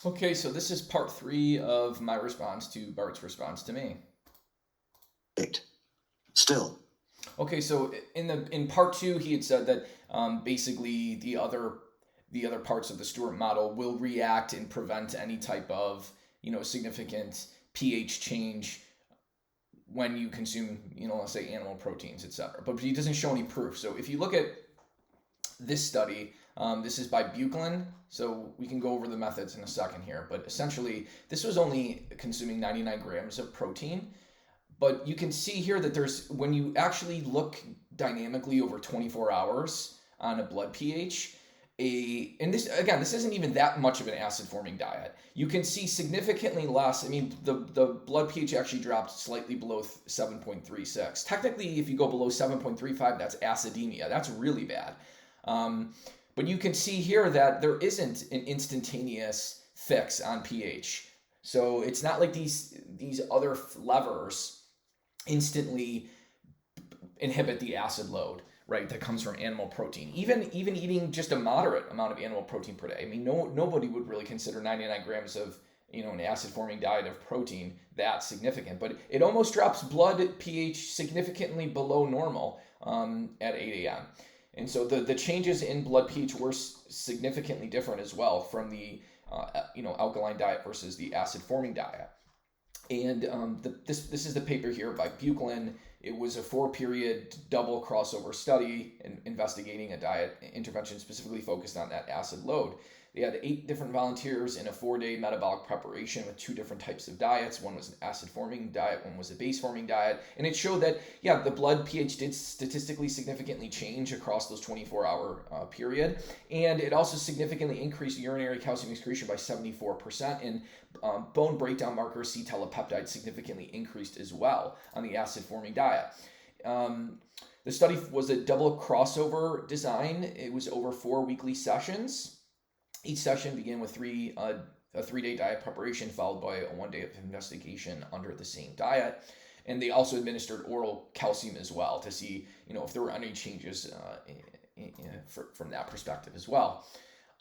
Okay, so this is part 3 of my response to Bart's response to me. Still. Okay, so in part 2, he had said that basically the other parts of the Stewart model will react and prevent any type of significant pH change when you consume let's say animal proteins, etc. But he doesn't show any proof. So if you look at this study, this is by Bucklin, so we can go over the methods in a second here, but essentially this was only consuming 99 grams of protein. But you can see here that when you actually look dynamically over 24 hours on a blood pH, and this isn't even that much of an acid forming diet. You can see significantly less. I mean, the blood pH actually dropped slightly below 7.36. Technically, if you go below 7.35, that's acidemia. That's really bad. But you can see here that there isn't an instantaneous fix on pH. So it's not like these other levers instantly inhibit the acid load, right, that comes from animal protein. Even eating just a moderate amount of animal protein per day. I mean, nobody would really consider 99 grams of an acid forming diet of protein that significant, but it almost drops blood pH significantly below normal at 8 a.m. And so the changes in blood pH were significantly different as well from the alkaline diet versus the acid forming diet. And this is the paper here by Bucklin. It was a 4-period double crossover study investigating a diet intervention specifically focused on that acid load. They had 8 different volunteers in a 4-day metabolic preparation with 2 different types of diets. One was an acid-forming diet, one was a base-forming diet. And it showed that, the blood pH did statistically significantly change across those 24-hour period. And it also significantly increased urinary calcium excretion by 74%. And bone breakdown marker C-telepeptide significantly increased as well on the acid-forming diet. The study was a double crossover design. It was over 4 weekly sessions. Each session began with a 3-day diet preparation followed by a 1 day of investigation under the same diet. And they also administered oral calcium as well to see, if there were any changes from that perspective as well.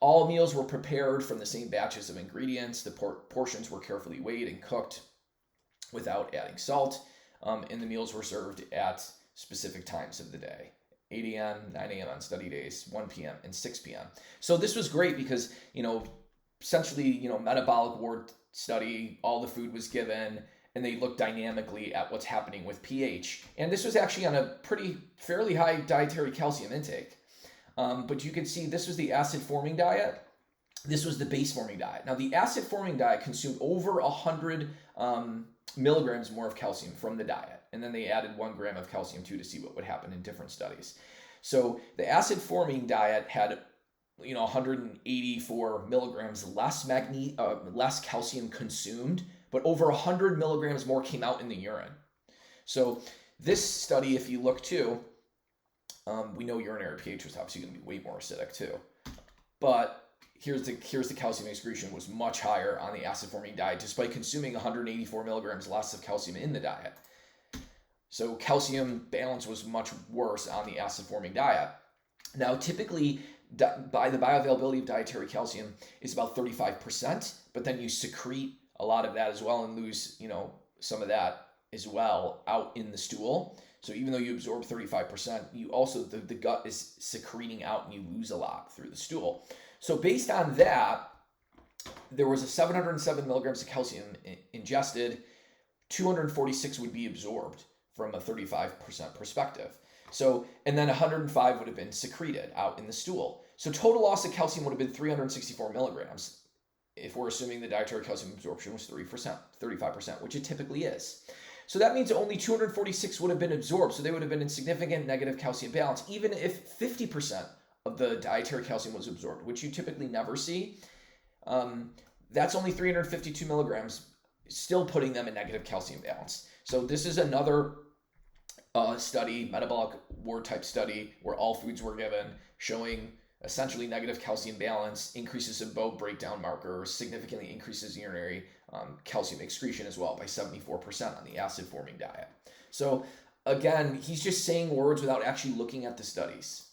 All meals were prepared from the same batches of ingredients. The portions were carefully weighed and cooked without adding salt. And the meals were served at specific times of the day. 8 a.m., 9 a.m. on study days, 1 p.m., and 6 p.m. So this was great because, essentially, metabolic ward study, all the food was given, and they looked dynamically at what's happening with pH. And this was actually on a fairly high dietary calcium intake. But you can see this was the acid-forming diet. This was the base-forming diet. Now, the acid-forming diet consumed over 100 milligrams more of calcium from the diet. And then they added 1 gram of calcium too to see what would happen in different studies. So the acid-forming diet had 184 milligrams less calcium consumed, but over 100 milligrams more came out in the urine. So this study, if you look too, we know urinary pH was obviously going to be way more acidic too. But here's the calcium excretion was much higher on the acid-forming diet, despite consuming 184 milligrams less of calcium in the diet. So calcium balance was much worse on the acid-forming diet. Now, typically, by the bioavailability of dietary calcium is about 35%, but then you secrete a lot of that as well and lose, some of that as well out in the stool. So even though you absorb 35%, you also, the gut is secreting out and you lose a lot through the stool. So based on that, there was a 707 milligrams of calcium ingested, 246 would be absorbed from a 35% perspective. So, and then 105 would have been secreted out in the stool. So total loss of calcium would have been 364 milligrams if we're assuming the dietary calcium absorption was 35%, which it typically is. So that means only 246 would have been absorbed. So they would have been in significant negative calcium balance, even if 50% of the dietary calcium was absorbed, which you typically never see. That's only 352 milligrams, still putting them in negative calcium balance. So this is another study, metabolic ward type study, where all foods were given, showing essentially negative calcium balance, increases in bone breakdown markers, significantly increases urinary calcium excretion as well by 74% on the acid-forming diet. So again, he's just saying words without actually looking at the studies.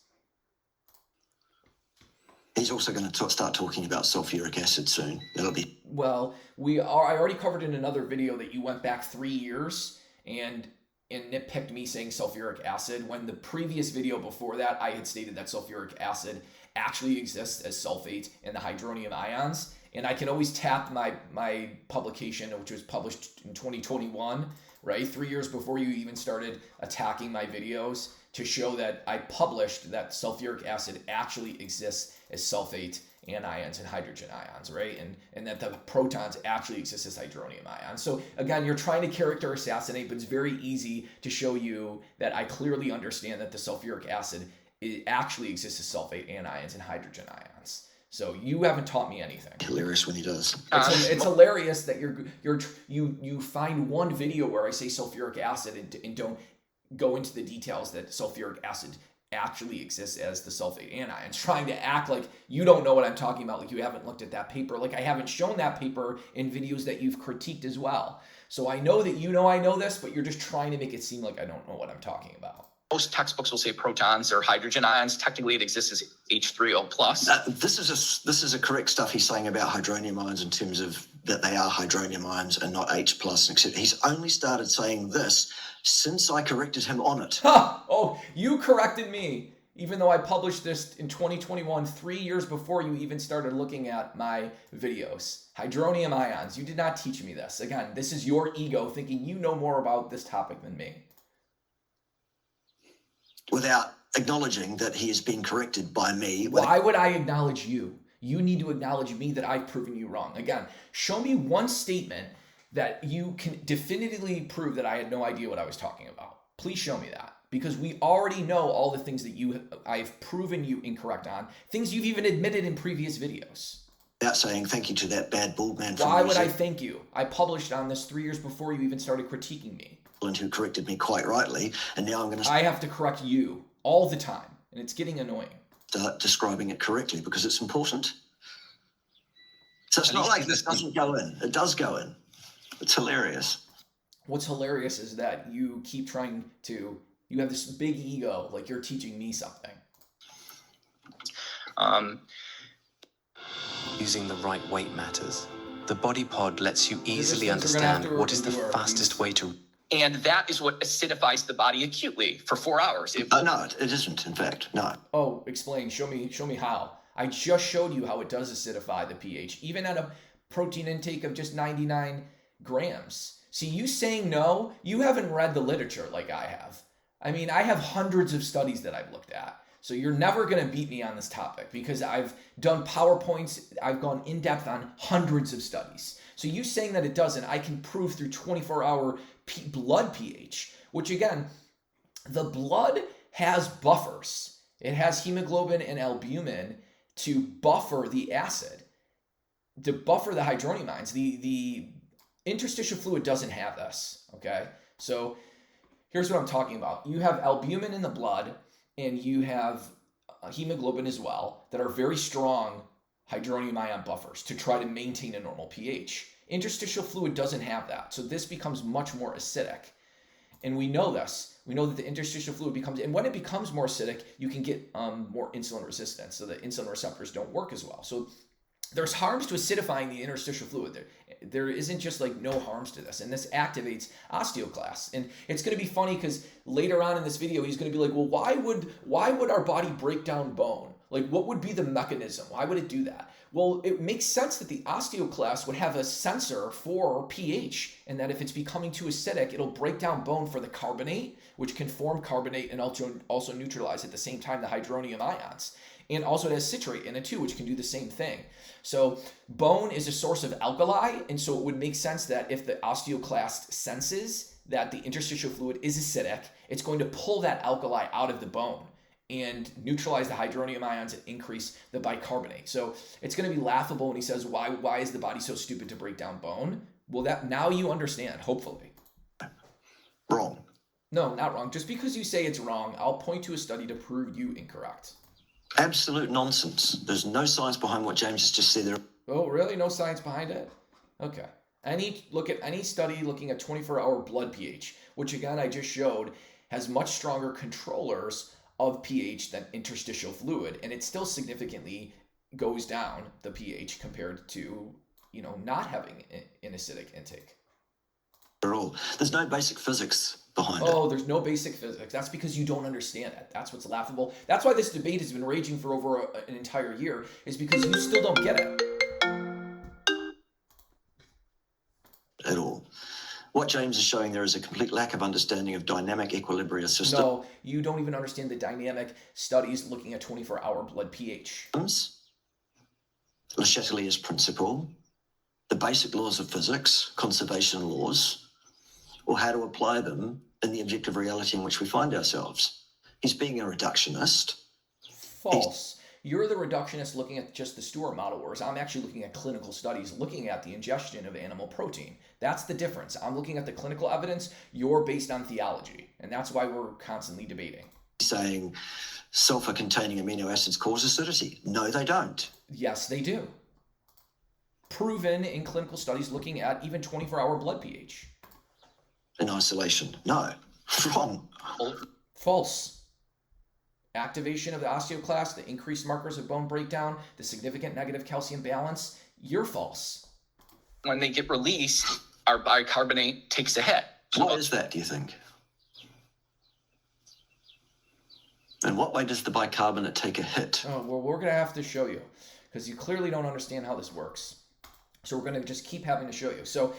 He's also going to start talking about sulfuric acid soon. That'll be... Well, I already covered in another video that you went back 3 years and nitpicked me saying sulfuric acid, when the previous video before that I had stated that sulfuric acid actually exists as sulfate in the hydronium ions. And I can always tap my publication, which was published in 2021, right? 3 years before you even started attacking my videos, to show that I published that sulfuric acid actually exists as sulfate anions and hydrogen ions, right? And that the protons actually exist as hydronium ions. So again, you're trying to character assassinate, but it's very easy to show you that I clearly understand that the sulfuric acid actually exists as sulfate anions and hydrogen ions. So you haven't taught me anything. Hilarious when he does. It's hilarious that you find one video where I say sulfuric acid and don't go into the details that sulfuric acid actually exists as the sulfate anions, trying to act like you don't know what I'm talking about, like you haven't looked at that paper, like I haven't shown that paper in videos that you've critiqued as well. So I know that you know I know this, but you're just trying to make it seem like I don't know what I'm talking about. Most textbooks will say protons or hydrogen ions. Technically, it exists as H3O+. This is a correct stuff he's saying about hydronium ions in terms of that they are hydronium ions and not H+, etc. He's only started saying this since I corrected him on it. Ha! Oh, you corrected me, even though I published this in 2021, 3 years before you even started looking at my videos. Hydronium ions, you did not teach me this. Again, this is your ego thinking you know more about this topic than me. Without acknowledging that he is being corrected by me. Why would I acknowledge you? You need to acknowledge me that I've proven you wrong. Again, show me one statement that you can definitively prove that I had no idea what I was talking about. Please show me that. Because we already know all the things that I've proven you incorrect on, things you've even admitted in previous videos. Without saying thank you to that bad bald man from Why would I thank you? I published on this 3 years before you even started critiquing me. Who corrected me quite rightly, and now I'm going to... I have to correct you all the time, and it's getting annoying. Start describing it correctly because it's important. So it's not like this doesn't go in. It does go in. It's hilarious. What's hilarious is that you keep trying to... You have this big ego, like you're teaching me something. Using the right weight matters. The body pod lets you easily understand what is the fastest way to... And that is what acidifies the body acutely for 4 hours. No, it isn't, in fact. No. Oh, explain. Show me how. I just showed you how it does acidify the pH, even at a protein intake of just 99 grams. See, you saying no, you haven't read the literature like I have. I mean, I have hundreds of studies that I've looked at. So you're never going to beat me on this topic because I've done PowerPoints. I've gone in depth on hundreds of studies. So you saying that it doesn't, I can prove through 24-hour blood pH, which again, the blood has buffers. It has hemoglobin and albumin to buffer the acid, to buffer the hydronium ions. The interstitial fluid doesn't have this, okay? So here's what I'm talking about. You have albumin in the blood and you have hemoglobin as well that are very strong hydronium ion buffers to try to maintain a normal pH. Interstitial fluid doesn't have that. So this becomes much more acidic. And we know this. We know that the interstitial fluid becomes, and when it becomes more acidic, you can get more insulin resistance. So the insulin receptors don't work as well. So there's harms to acidifying the interstitial fluid. There isn't just like no harms to this. And this activates osteoclasts. And it's going to be funny because later on in this video, he's going to be like, well, why would our body break down bone? Like, what would be the mechanism? Why would it do that? Well, it makes sense that the osteoclast would have a sensor for pH, and that if it's becoming too acidic, it'll break down bone for the carbonate, which can form carbonate and also neutralize at the same time the hydronium ions. And also it has citrate in it too, which can do the same thing. So bone is a source of alkali, and so it would make sense that if the osteoclast senses that the interstitial fluid is acidic, it's going to pull that alkali out of the bone and neutralize the hydronium ions and increase the bicarbonate. So it's going to be laughable when he says, why is the body so stupid to break down bone? Well, that now you understand, hopefully. Wrong. No, not wrong. Just because you say it's wrong, I'll point to a study to prove you incorrect. Absolute nonsense. There's no science behind what James has just said there. Oh, really? No science behind it? Okay. Look at any study looking at 24-hour blood pH, which again I just showed has much stronger controllers of pH than interstitial fluid, and it still significantly goes down, the pH, compared to, not having an acidic intake. There's no basic physics behind it. Oh, there's no basic physics. That's because you don't understand it. That's what's laughable. That's why this debate has been raging for over an entire year, is because you still don't get it. At all. What James is showing there is a complete lack of understanding of dynamic equilibria systems. No, you don't even understand the dynamic studies looking at 24-hour blood pH. Le Chatelier's principle, the basic laws of physics, conservation laws, or how to apply them in the objective reality in which we find ourselves. He's being a reductionist. False. You're the reductionist looking at just the Stewart model, whereas I'm actually looking at clinical studies, looking at the ingestion of animal protein. That's the difference. I'm looking at the clinical evidence. You're based on theology, and that's why we're constantly debating. Saying sulfur-containing amino acids cause acidity. No, they don't. Yes, they do. Proven in clinical studies looking at even 24-hour blood pH. In isolation. No. Wrong. False. Activation of the osteoclast, the increased markers of bone breakdown, the significant negative calcium balance, you're false. When they get released, our bicarbonate takes a hit. What is that, do you think? In what way does the bicarbonate take a hit? Oh, well, we're going to have to show you, because you clearly don't understand how this works. So we're going to just keep having to show you. So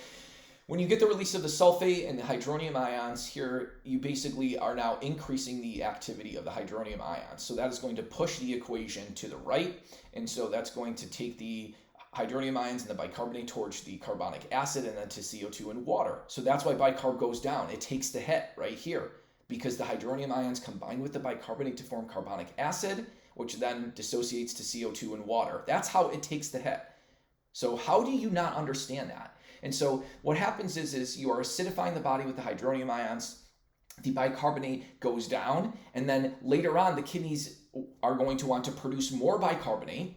when you get the release of the sulfate and the hydronium ions here, you basically are now increasing the activity of the hydronium ions. So that is going to push the equation to the right. And so that's going to take the hydronium ions and the bicarbonate towards the carbonic acid and then to CO2 and water. So that's why bicarb goes down. It takes the hit right here because the hydronium ions combine with the bicarbonate to form carbonic acid, which then dissociates to CO2 and water. That's how it takes the hit. So how do you not understand that? And so what happens is you are acidifying the body with the hydronium ions, the bicarbonate goes down, and then later on the kidneys are going to want to produce more bicarbonate,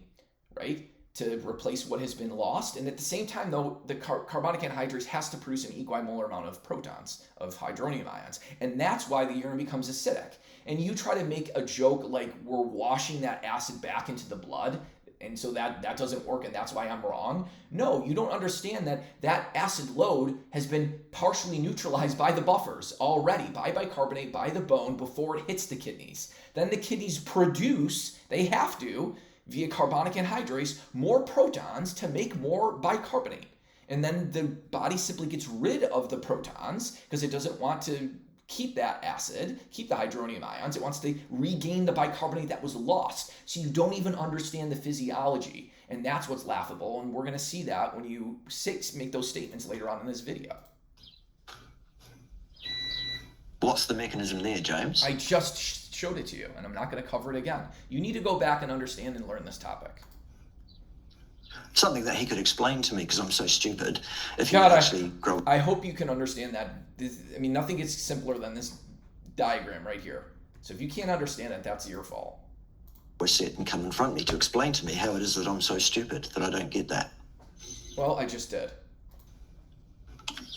right, to replace what has been lost. And at the same time, though, the carbonic anhydrase has to produce an equimolar amount of protons, of hydronium ions. And that's why the urine becomes acidic. And you try to make a joke like we're washing that acid back into the blood, and so that doesn't work, and that's why I'm wrong. No, you don't understand that acid load has been partially neutralized by the buffers already, by bicarbonate, by the bone, before it hits the kidneys. Then the kidneys produce, they have to, via carbonic anhydrase, more protons to make more bicarbonate. And then the body simply gets rid of the protons because it doesn't want to keep that acid, keep the hydronium ions. It wants to regain the bicarbonate that was lost. So you don't even understand the physiology. And that's what's laughable. And we're going to see that when you make those statements later on in this video. What's the mechanism there, James? I just showed it to you, and I'm not going to cover it again. You need to go back and understand and learn this topic. Something that he could explain to me because I'm so stupid. If God, you actually grow... I hope you can understand that. I mean, nothing gets simpler than this diagram right here. So if you can't understand it, that's your fault. ...sit and come in front of me to explain to me how it is that I'm so stupid that I don't get that. Well, I just did.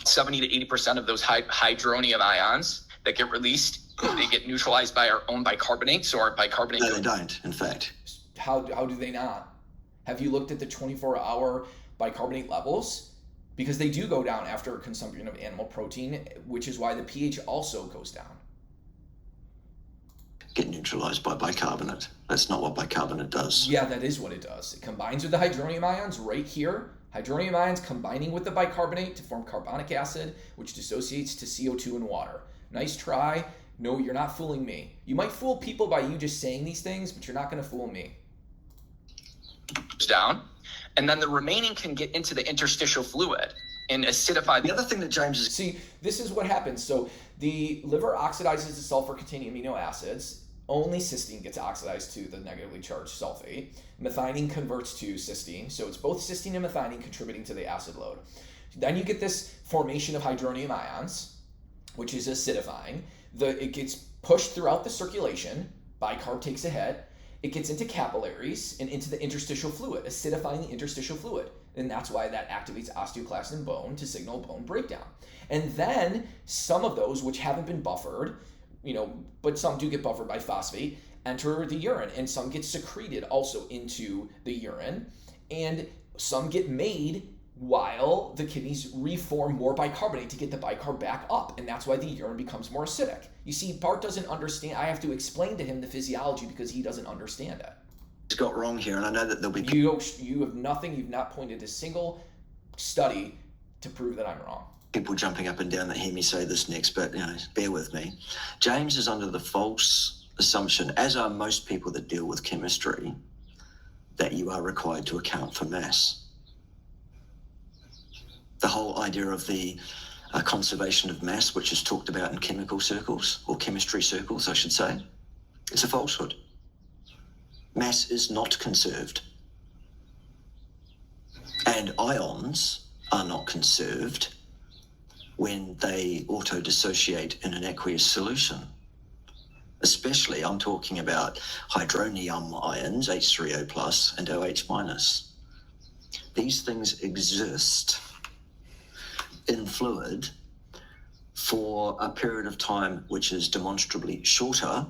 70 to 80% of those hydronium ions that get released, they get neutralized by our own bicarbonate. So our bicarbonate... No, they don't, in fact. How do they not? Have you looked at the 24-hour bicarbonate levels? Because they do go down after consumption of animal protein, which is why the pH also goes down. Get neutralized by bicarbonate. That's not what bicarbonate does. Yeah, that is what it does. It combines with the hydronium ions right here. Hydronium ions combining with the bicarbonate to form carbonic acid, which dissociates to CO2 and water. Nice try. No, you're not fooling me. You might fool people by you just saying these things, but you're not going to fool me. Down, and then the remaining can get into the interstitial fluid and acidify. The other thing that James is... See, this is what happens. So the liver oxidizes the sulfur-containing amino acids. Only cysteine gets oxidized to the negatively charged sulfate. Methionine converts to cysteine. So it's both cysteine and methionine contributing to the acid load. Then you get this formation of hydronium ions, which is acidifying. It gets pushed throughout the circulation. Bicarb takes a hit. It gets into capillaries and into the interstitial fluid, acidifying the interstitial fluid. And that's why that activates osteoclast in bone to signal bone breakdown. And then some of those which haven't been buffered, but some do get buffered by phosphate, enter the urine, and some get secreted also into the urine, and some get made while the kidneys reform more bicarbonate to get the bicarb back up, and that's why the urine becomes more acidic. You see, Bart doesn't understand. I have to explain to him the physiology because he doesn't understand it. It's got wrong here, and I know that there'll be... You have nothing, you've not pointed a single study to prove that I'm wrong. People jumping up and down that hear me say this next, but bear with me. James is under the false assumption, as are most people that deal with chemistry, that you are required to account for mass. The whole idea of the conservation of mass, which is talked about in chemical circles, or chemistry circles, I should say, it's a falsehood. Mass is not conserved. And ions are not conserved when they auto-dissociate in an aqueous solution. Especially, I'm talking about hydronium ions, H3O plus and OH minus. These things exist in fluid for a period of time which is demonstrably shorter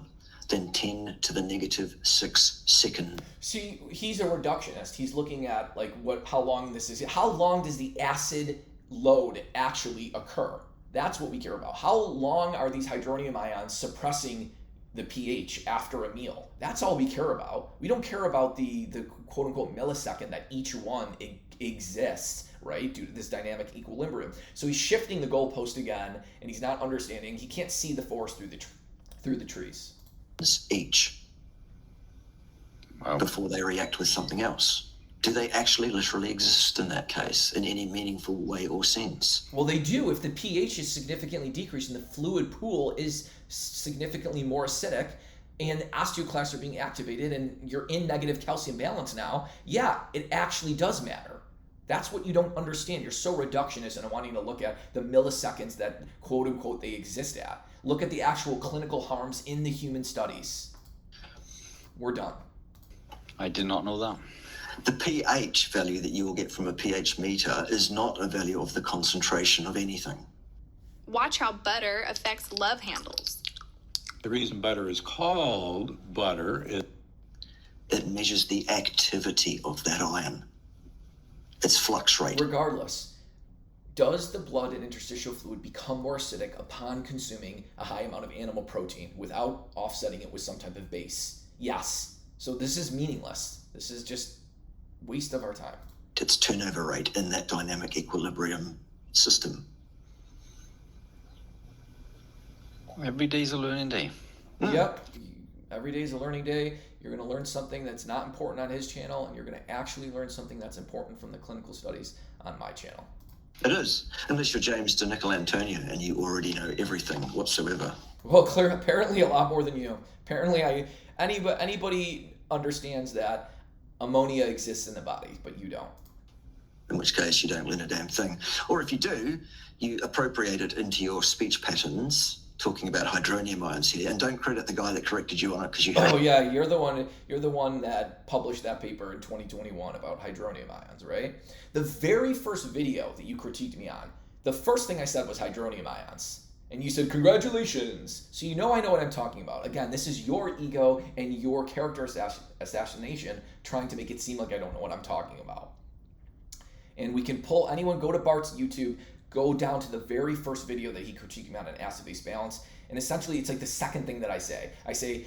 than 10 to the negative 6 seconds. See, he's a reductionist. He's looking at how long this is. How long does the acid load actually occur? That's what we care about. How long are these hydronium ions suppressing the pH after a meal? That's all we care about. We don't care about the quote unquote millisecond that each one exists, right, due to this dynamic equilibrium. So he's shifting the goalpost again, and he's not understanding. He can't see the forest through the trees. Each. Wow. Before they react with something else. Do they actually literally exist in that case in any meaningful way or sense? Well, they do. If the pH is significantly decreased and the fluid pool is significantly more acidic and osteoclasts are being activated and you're in negative calcium balance now, yeah, it actually does matter. That's what you don't understand. You're so reductionist and wanting to look at the milliseconds that quote unquote they exist at. Look at the actual clinical harms in the human studies. We're done. I did not know that. The pH value that you will get from a pH meter is not a value of the concentration of anything. Watch how butter affects love handles. The reason butter is called butter, it measures the activity of that ion. Its flux rate. Regardless, does the blood and interstitial fluid become more acidic upon consuming a high amount of animal protein without offsetting it with some type of base? Yes. So this is meaningless. This is just waste of our time. Its turnover rate in that dynamic equilibrium system. Every day's a learning day. Yep. Every day is a learning day. You're going to learn something that's not important on his channel, and you're going to actually learn something that's important from the clinical studies on my channel. It is, unless you're James de Nicolantonio and you already know everything whatsoever. Well, apparently a lot more than you. Apparently, anybody understands that ammonia exists in the body, but you don't. In which case, you don't learn a damn thing. Or if you do, you appropriate it into your speech patterns, talking about hydronium ions here, and don't credit the guy that corrected you on it because you. Oh yeah, you're the one that published that paper in 2021 about hydronium ions, right? The very first video that you critiqued me on, the first thing I said was hydronium ions. And you said, congratulations. So I know what I'm talking about. Again, this is your ego and your character assassination trying to make it seem like I don't know what I'm talking about. And we can pull anyone, go to Bart's YouTube, go down to the very first video that he critiqued me on an acid-base balance. And essentially, it's like the second thing that I say. I say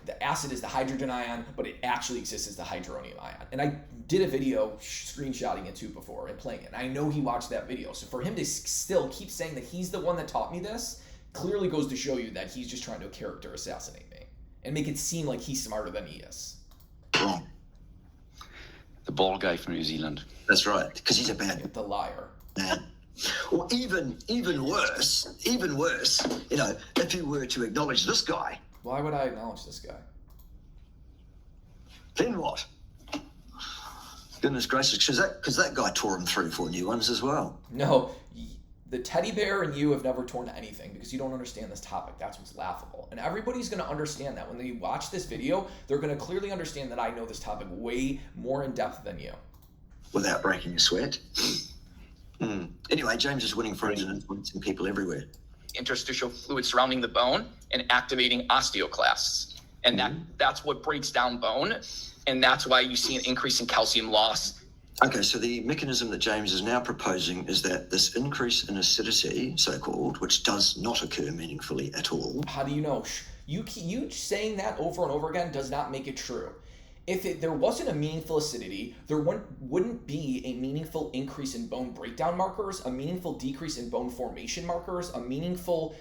the acid is the hydrogen ion, but it actually exists as the hydronium ion. And I did a video screenshotting it too before and playing it. And I know he watched that video. So for him to still keep saying that he's the one that taught me this clearly goes to show you that he's just trying to character assassinate me and make it seem like he's smarter than he is. Wrong. The bald guy from New Zealand. That's right, because he's a bad The liar. man. Or even worse, if you were to acknowledge this guy. Why would I acknowledge this guy? Then what? Goodness gracious, because that guy tore him 3 or 4 new ones as well. No, the teddy bear and you have never torn anything because you don't understand this topic. That's what's laughable. And everybody's going to understand that. When they watch this video, they're going to clearly understand that I know this topic way more in depth than you. Without breaking a sweat. Anyway, James is winning friends and influencing people everywhere. Interstitial fluid surrounding the bone and activating osteoclasts. And that's what breaks down bone. And that's why you see an increase in calcium loss. Okay, so the mechanism that James is now proposing is that this increase in acidity, so-called, which does not occur meaningfully at all. How do you know? You saying that over and over again does not make it true. If there wasn't a meaningful acidity, there wouldn't be a meaningful increase in bone breakdown markers, a meaningful decrease in bone formation markers, a meaningful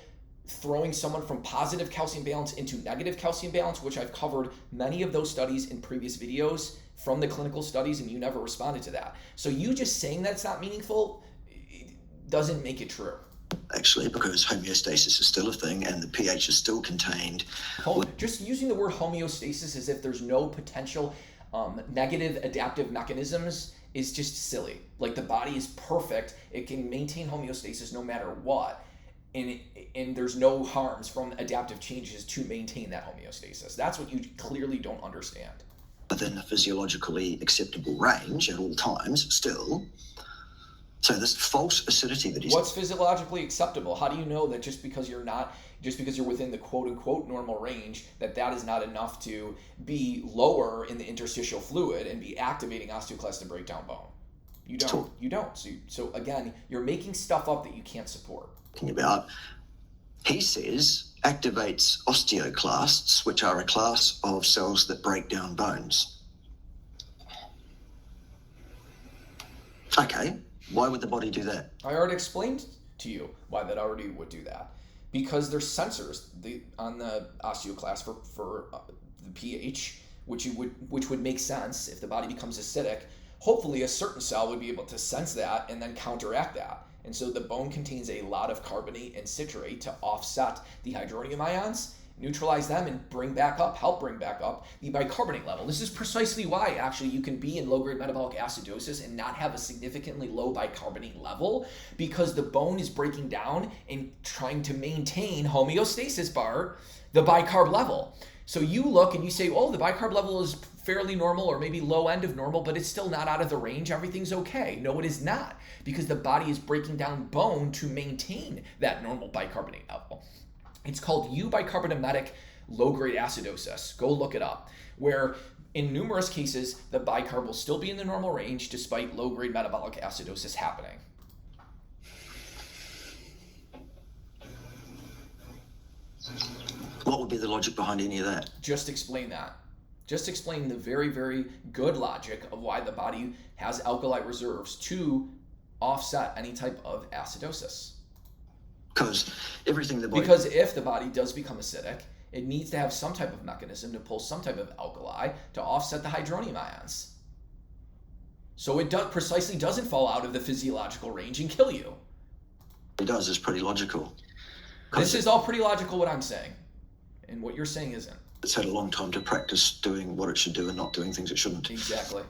throwing someone from positive calcium balance into negative calcium balance, which I've covered many of those studies in previous videos from the clinical studies, and you never responded to that. So you just saying that's not meaningful doesn't make it true. Actually, because homeostasis is still a thing and the pH is still contained. Just using the word homeostasis as if there's no potential negative adaptive mechanisms is just silly. Like, the body is perfect. It can maintain homeostasis no matter what. And there's no harms from adaptive changes to maintain that homeostasis. That's what you clearly don't understand. Within a physiologically acceptable range at all times still. So this false acidity that he's... What's physiologically acceptable? How do you know that just because you're within the quote-unquote normal range, that is not enough to be lower in the interstitial fluid and be activating osteoclast to break down bone? You don't. So again, you're making stuff up that you can't support. About, he says, activates osteoclasts, which are a class of cells that break down bones. Okay, why would the body do that? I already explained to you why that already would do that. Because there's sensors on the osteoclast for the pH, which would make sense if the body becomes acidic. Hopefully a certain cell would be able to sense that and then counteract that. And so the bone contains a lot of carbonate and citrate to offset the hydronium ions, neutralize them, and help bring back up the bicarbonate level. This is precisely why, actually, you can be in low-grade metabolic acidosis and not have a significantly low bicarbonate level, because the bone is breaking down and trying to maintain homeostasis, the bicarb level. So you look and you say, oh, the bicarb level is fairly normal, or maybe low end of normal, but it's still not out of the range. Everything's okay. No, it is not, because the body is breaking down bone to maintain that normal bicarbonate level. It's called eubicarbonemic low-grade acidosis. Go look it up, where in numerous cases, the bicarb will still be in the normal range despite low-grade metabolic acidosis happening. What would be the logic behind any of that? Just explain that. Just explain the very, very good logic of why the body has alkali reserves to offset any type of acidosis. Because if the body does become acidic, it needs to have some type of mechanism to pull some type of alkali to offset the hydronium ions. So it precisely doesn't fall out of the physiological range and kill you. It does. It's pretty logical. This is all pretty logical, what I'm saying. And what you're saying isn't. It's had a long time to practice doing what it should do and not doing things it shouldn't. Exactly.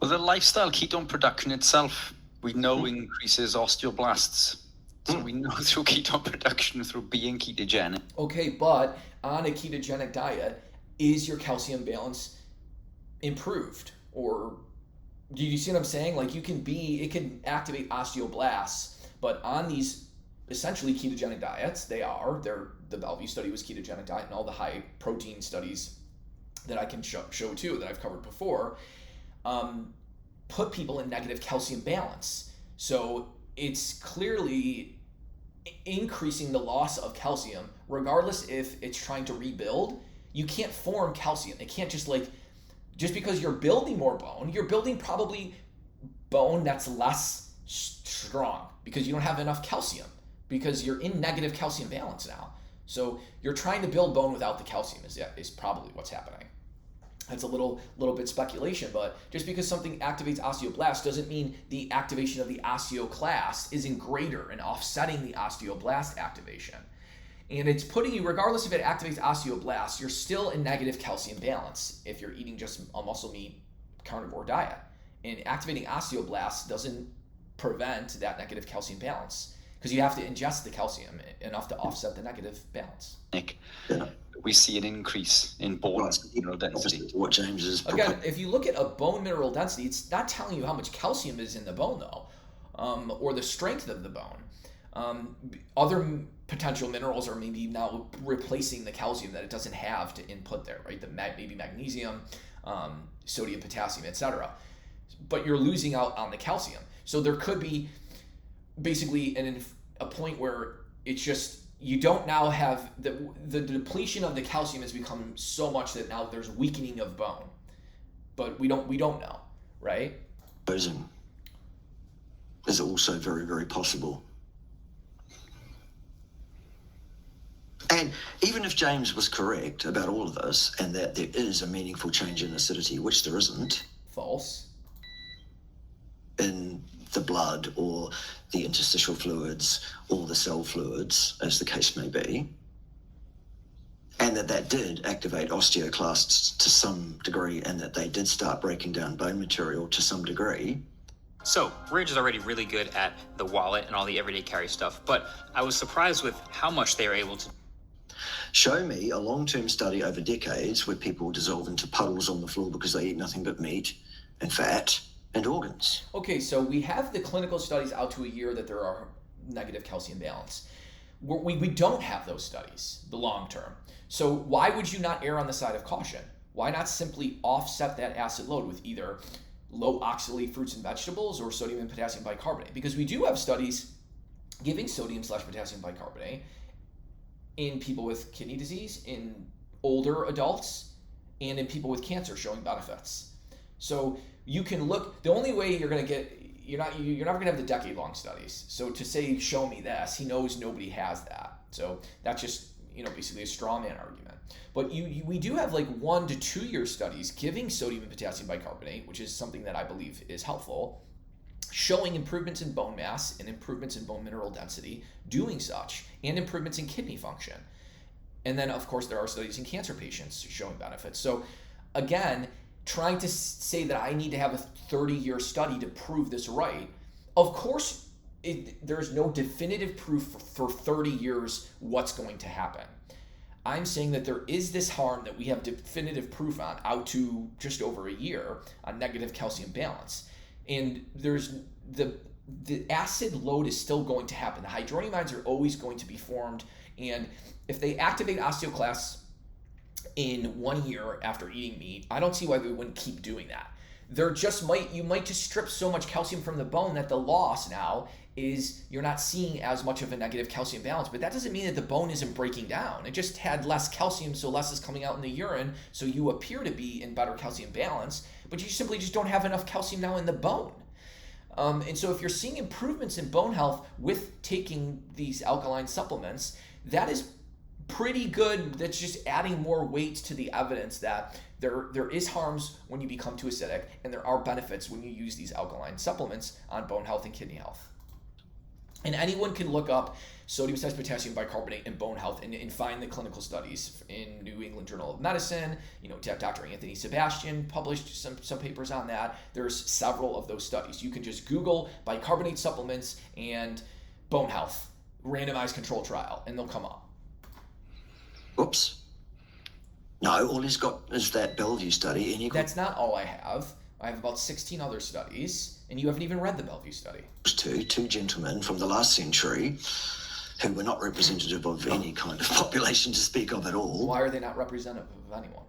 Well, the lifestyle ketone production itself, we know increases osteoblasts. So we know through ketone production, through being ketogenic. Okay, but on a ketogenic diet, is your calcium balance improved? Or do you see what I'm saying? Like, it can activate osteoblasts, but on these essentially ketogenic diets, the Bellevue study was ketogenic diet, and all the high protein studies that I can show too, that I've covered before, put people in negative calcium balance. So it's clearly increasing the loss of calcium, regardless if it's trying to rebuild. You can't form calcium. It can't just because you're building more bone, you're building probably bone that's less strong because you don't have enough calcium, because you're in negative calcium balance now. So you're trying to build bone without the calcium is probably what's happening. That's a little bit speculation, but just because something activates osteoblast doesn't mean the activation of the osteoclast isn't greater and offsetting the osteoblast activation. And it's putting you, regardless if it activates osteoblasts, you're still in negative calcium balance if you're eating just a muscle meat carnivore diet. And activating osteoblasts doesn't prevent that negative calcium balance, because you have to ingest the calcium enough to offset the negative balance. Nick, we see an increase in bone mineral density. What James is again, if you look at a bone mineral density, it's not telling you how much calcium is in the bone, though, or the strength of the bone. Other potential minerals are maybe now replacing the calcium that it doesn't have to input there, right? Maybe magnesium, sodium, potassium, etc. But you're losing out on the calcium. So there could be basically a point where it's just, you don't now have the depletion of the calcium has become so much that now there's weakening of bone. But we don't know, right? Posing is also very, very possible. And even if James was correct about all of this and that there is a meaningful change in acidity, which there isn't. False. In the blood or the interstitial fluids or the cell fluids, as the case may be, and that did activate osteoclasts to some degree and that they did start breaking down bone material to some degree. So, Ridge is already really good at the wallet and all the everyday carry stuff, but I was surprised with how much they were able to. Show me a long-term study over decades where people dissolve into puddles on the floor because they eat nothing but meat and fat and organs. Okay, so we have the clinical studies out to a year that there are negative calcium balance. We don't have those studies, the long term. So why would you not err on the side of caution? Why not simply offset that acid load with either low oxalate fruits and vegetables or sodium and potassium bicarbonate? Because we do have studies giving sodium/potassium bicarbonate in people with kidney disease, in older adults, and in people with cancer, showing benefits. So you can look, the only way you're going to get, you're never going to have the decade-long studies. So to say, show me this, he knows nobody has that. So that's just, basically a straw man argument. But we do have like 1 to 2 year studies giving sodium and potassium bicarbonate, which is something that I believe is helpful, showing improvements in bone mass and improvements in bone mineral density doing such, and improvements in kidney function. And then, of course, there are studies in cancer patients showing benefits. So again, trying to say that I need to have a 30-year study to prove this right, of course, there's no definitive proof for 30 years what's going to happen. I'm saying that there is this harm that we have definitive proof on out to just over a year on negative calcium balance. And there's the acid load is still going to happen. The hydronium ions are always going to be formed. And if they activate osteoclasts in 1 year after eating meat, I don't see why we wouldn't keep doing that. You might just strip so much calcium from the bone that the loss now is you're not seeing as much of a negative calcium balance. But that doesn't mean that the bone isn't breaking down. It just had less calcium, so less is coming out in the urine, so you appear to be in better calcium balance, but you simply just don't have enough calcium now in the bone. And so if you're seeing improvements in bone health with taking these alkaline supplements, that is pretty good. That's just adding more weight to the evidence that there is harms when you become too acidic, and there are benefits when you use these alkaline supplements on bone health and kidney health. And anyone can look up sodium/potassium bicarbonate and bone health and find the clinical studies in New England Journal of Medicine. Dr. Anthony Sebastian published some papers on that. There's several of those studies. You can just Google bicarbonate supplements and bone health, randomized control trial, and they'll come up. Whoops. No, all he's got is that Bellevue study. That's not all I have. I have about 16 other studies, and you haven't even read the Bellevue study. Two gentlemen from the last century who were not representative of any kind of population to speak of at all. Why are they not representative of anyone?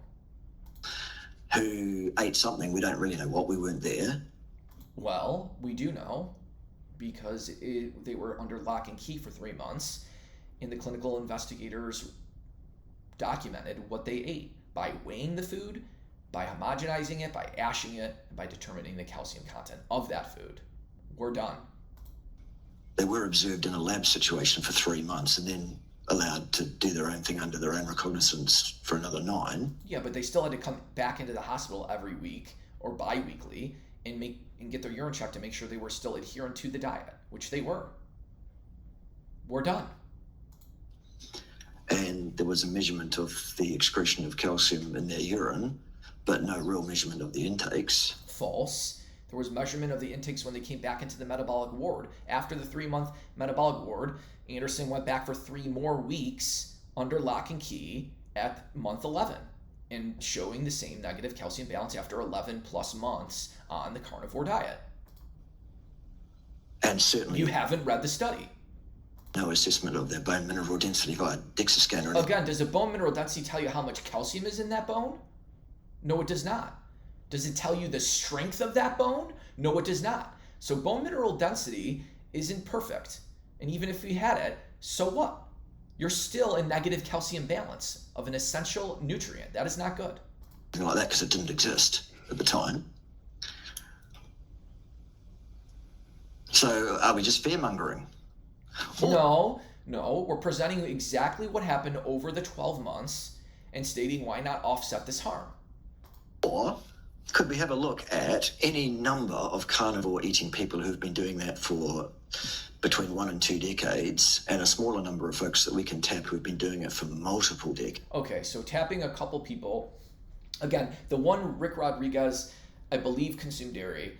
Who ate something, we don't really know what, we weren't there. Well, we do know, because they were under lock and key for 3 months, and the clinical investigators documented what they ate by weighing the food, by homogenizing it, by ashing it, and by determining the calcium content of that food. We're done. They were observed in a lab situation for 3 months and then allowed to do their own thing under their own recognizance for another 9. Yeah, but they still had to come back into the hospital every week or bi-weekly and get their urine checked to make sure they were still adherent to the diet, which they were. We're done. And there was a measurement of the excretion of calcium in their urine, but no real measurement of the intakes. False. There was measurement of the intakes when they came back into the metabolic ward. After the 3-month metabolic ward, Anderson went back for 3 more weeks under lock and key at month 11 and showing the same negative calcium balance after 11 plus months on the carnivore diet. And certainly... You haven't read the study. No assessment of their bone mineral density via DEXA scanner. Again, does a bone mineral density tell you how much calcium is in that bone? No, it does not. Does it tell you the strength of that bone? No, it does not. So bone mineral density isn't perfect. And even if we had it, so what? You're still in negative calcium balance of an essential nutrient. That is not good. Like that, because it didn't exist at the time. So are we just fear-mongering? No, we're presenting exactly what happened over the 12 months and stating why not offset this harm. Or could we have a look at any number of carnivore eating people who've been doing that for between 1 and 2 decades, and a smaller number of folks that we can tap who've been doing it for multiple decades? Okay, so tapping a couple people. Again, the one, Rick Rodriguez, I believe consumed dairy.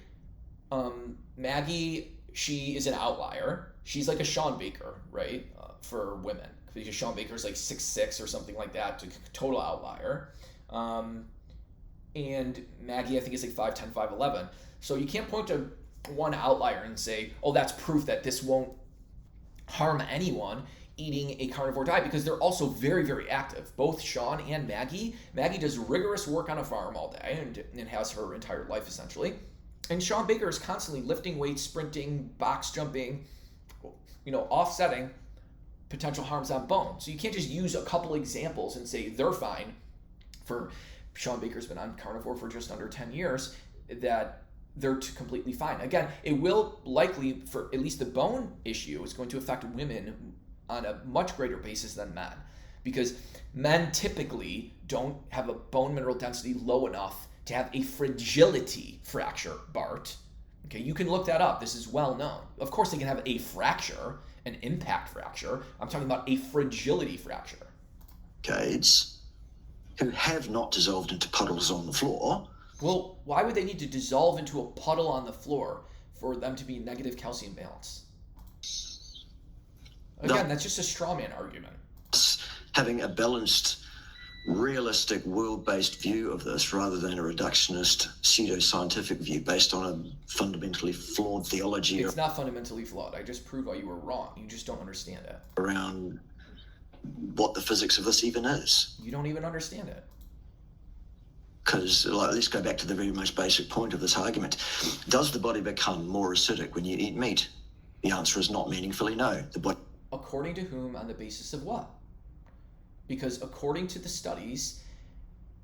Maggie, she is an outlier. She's like a Sean Baker, right, for women. Because Sean Baker's like 6'6" or something like that, total outlier. And Maggie, I think, is like 5'10", 5'11". So you can't point to one outlier and say, oh, that's proof that this won't harm anyone eating a carnivore diet, because they're also very, very active. Both Sean and Maggie. Maggie does rigorous work on a farm all day and has her entire life, essentially. And Sean Baker is constantly lifting weights, sprinting, box jumping, offsetting potential harms on bone. So you can't just use a couple examples and say they're fine. For Sean Baker's been on carnivore for just under 10 years, that they're completely fine. Again, it will likely, for at least the bone issue, is going to affect women on a much greater basis than men, because men typically don't have a bone mineral density low enough to have a fragility fracture, Bart. Okay, you can look that up. This is well known. Of course, they can have a fracture, an impact fracture. I'm talking about a fragility fracture. Decades who have not dissolved into puddles on the floor. Well, why would they need to dissolve into a puddle on the floor for them to be in negative calcium balance? Again, that's just a straw man argument. Having a balanced, realistic, world-based view of this rather than a reductionist, pseudo-scientific view based on a fundamentally flawed theology. It's not fundamentally flawed. I just prove why you were wrong. You just don't understand it. Around what the physics of this even is. You don't even understand it. Because let's go back to the very most basic point of this argument. Does the body become more acidic when you eat meat? The answer is not meaningfully no. The body. According to whom, on the basis of what? Because according to the studies,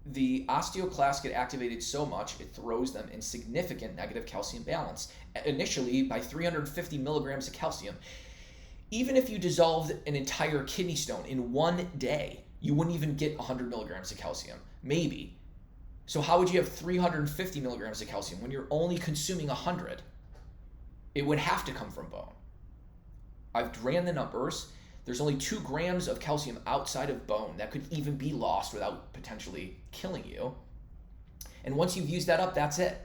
the osteoclasts get activated so much it throws them in significant negative calcium balance, initially by 350 milligrams of calcium. Even if you dissolved an entire kidney stone in one day, you wouldn't even get 100 milligrams of calcium, maybe. So how would you have 350 milligrams of calcium when you're only consuming 100? It would have to come from bone. I've ran the numbers. There's only 2 grams of calcium outside of bone that could even be lost without potentially killing you. And once you've used that up, that's it.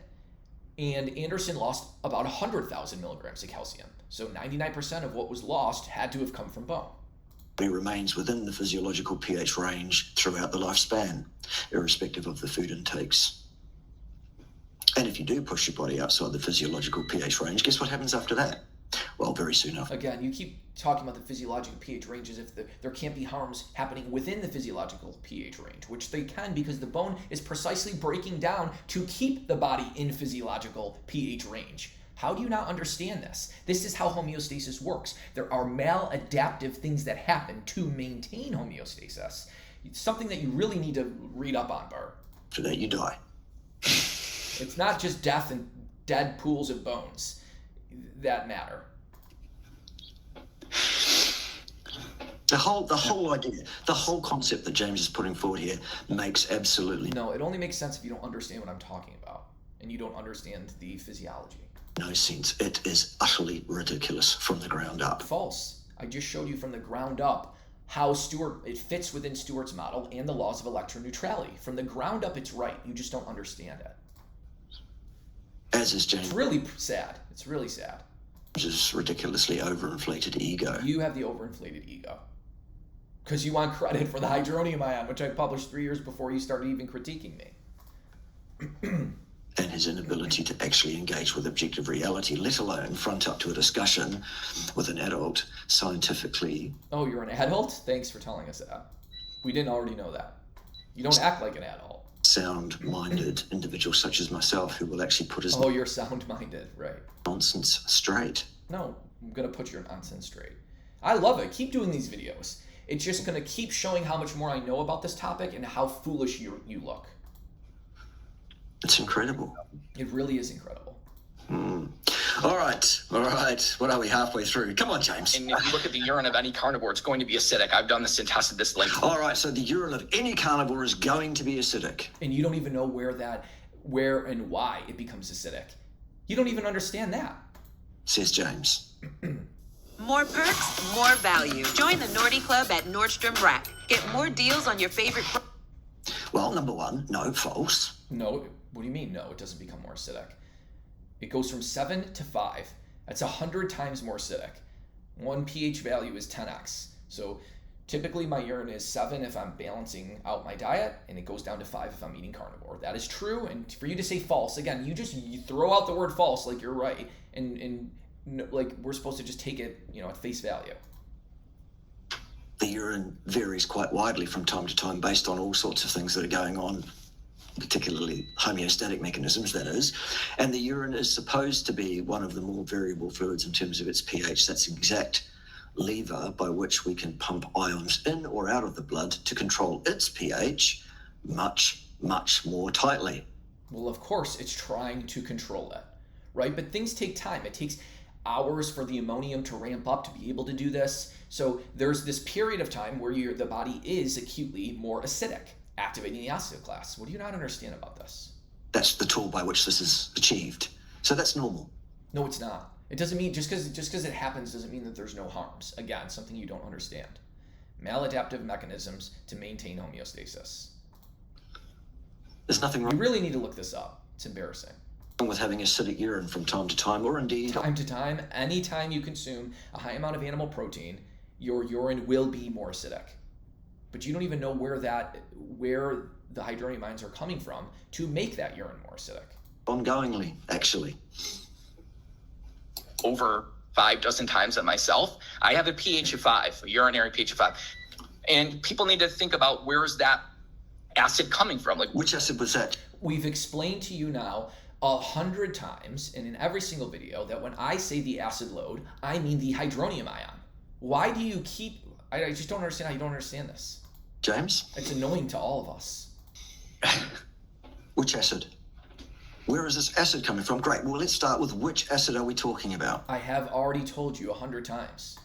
And Anderson lost about 100,000 milligrams of calcium. So 99% of what was lost had to have come from bone. It remains within the physiological pH range throughout the lifespan, irrespective of the food intakes. And if you do push your body outside the physiological pH range, guess what happens after that? Well, very soon after. Again, you keep talking about the physiological pH range as if there can't be harms happening within the physiological pH range, which they can, because the bone is precisely breaking down to keep the body in physiological pH range. How do you not understand this? This is how homeostasis works. There are maladaptive things that happen to maintain homeostasis. It's something that you really need to read up on, Bart. After that, you die. It's not just death and dead pools of bones that matter. The whole idea, the whole concept that James is putting forward here makes absolutely no. It only makes sense if you don't understand what I'm talking about, and you don't understand the physiology. No sense. It is utterly ridiculous from the ground up. False. I just showed you from the ground up how it fits within Stewart's model and the laws of electroneutrality. From the ground up, it's right. You just don't understand it. As is James. It's really sad. It's really sad. Just ridiculously overinflated ego. You have the overinflated ego. Because you want credit for the hydronium ion, which I published 3 years before you started even critiquing me. and his inability to actually engage with objective reality, let alone front up to a discussion with an adult scientifically. Oh, you're an adult? Thanks for telling us that. We didn't already know that. You don't act like an adult. Sound-minded individual such as myself who will actually put his Oh, you're sound-minded, right. nonsense straight. No, I'm going to put your nonsense straight. I love it. Keep doing these videos. It's just going to keep showing how much more I know about this topic and how foolish you look. It's incredible. It really is incredible. All right. What are we, halfway through? Come on, James. And if you look at the urine of any carnivore, it's going to be acidic. I've done this and tested this like. All right, so the urine of any carnivore is going to be acidic. And you don't even know where and why it becomes acidic. You don't even understand that. Says James. More perks, more value. Join the Nordy Club at Nordstrom Rack. Get more deals on your favorite. Well, number one, no, false. No, what do you mean no? It doesn't become more acidic. It goes from 7 to 5. That's 100 times more acidic. One pH value is 10x. So typically my urine is 7 if I'm balancing out my diet, and it goes down to 5 if I'm eating carnivore. That is true, and for you to say false, again, you throw out the word false like you're right, and like we're supposed to just take it, at face value. The urine varies quite widely from time to time based on all sorts of things that are going on, particularly homeostatic mechanisms, that is. And the urine is supposed to be one of the more variable fluids in terms of its pH. That's the exact lever by which we can pump ions in or out of the blood to control its pH much, much more tightly. Well, of course, it's trying to control it, right? But things take time. It takes hours for the ammonium to ramp up to be able to do this. So there's this period of time where the body is acutely more acidic, activating the oxidative class. What do you not understand about this? That's the tool by which this is achieved. So that's normal. No, it's not. It doesn't mean just because it happens doesn't mean that there's no harms. Again, something you don't understand. Maladaptive mechanisms to maintain homeostasis. There's nothing wrong. You really need to look this up. It's embarrassing. With having acidic urine from time to time, or indeed time to time, anytime you consume a high amount of animal protein, your urine will be more acidic. But you don't even know where the hydronium ions are coming from to make that urine more acidic. Ongoingly, actually. Over 5 dozen times at myself. I have a pH of 5, a urinary pH of 5. And people need to think about where's that acid coming from. Like, which acid was that? We've explained to you now 100 times, and in every single video, that when I say the acid load, I mean the hydronium ion. Why do you keep... I just don't understand how you don't understand this. James? It's annoying to all of us. Which acid? Where is this acid coming from? Great, well, let's start with which acid are we talking about? I have already told you 100 times.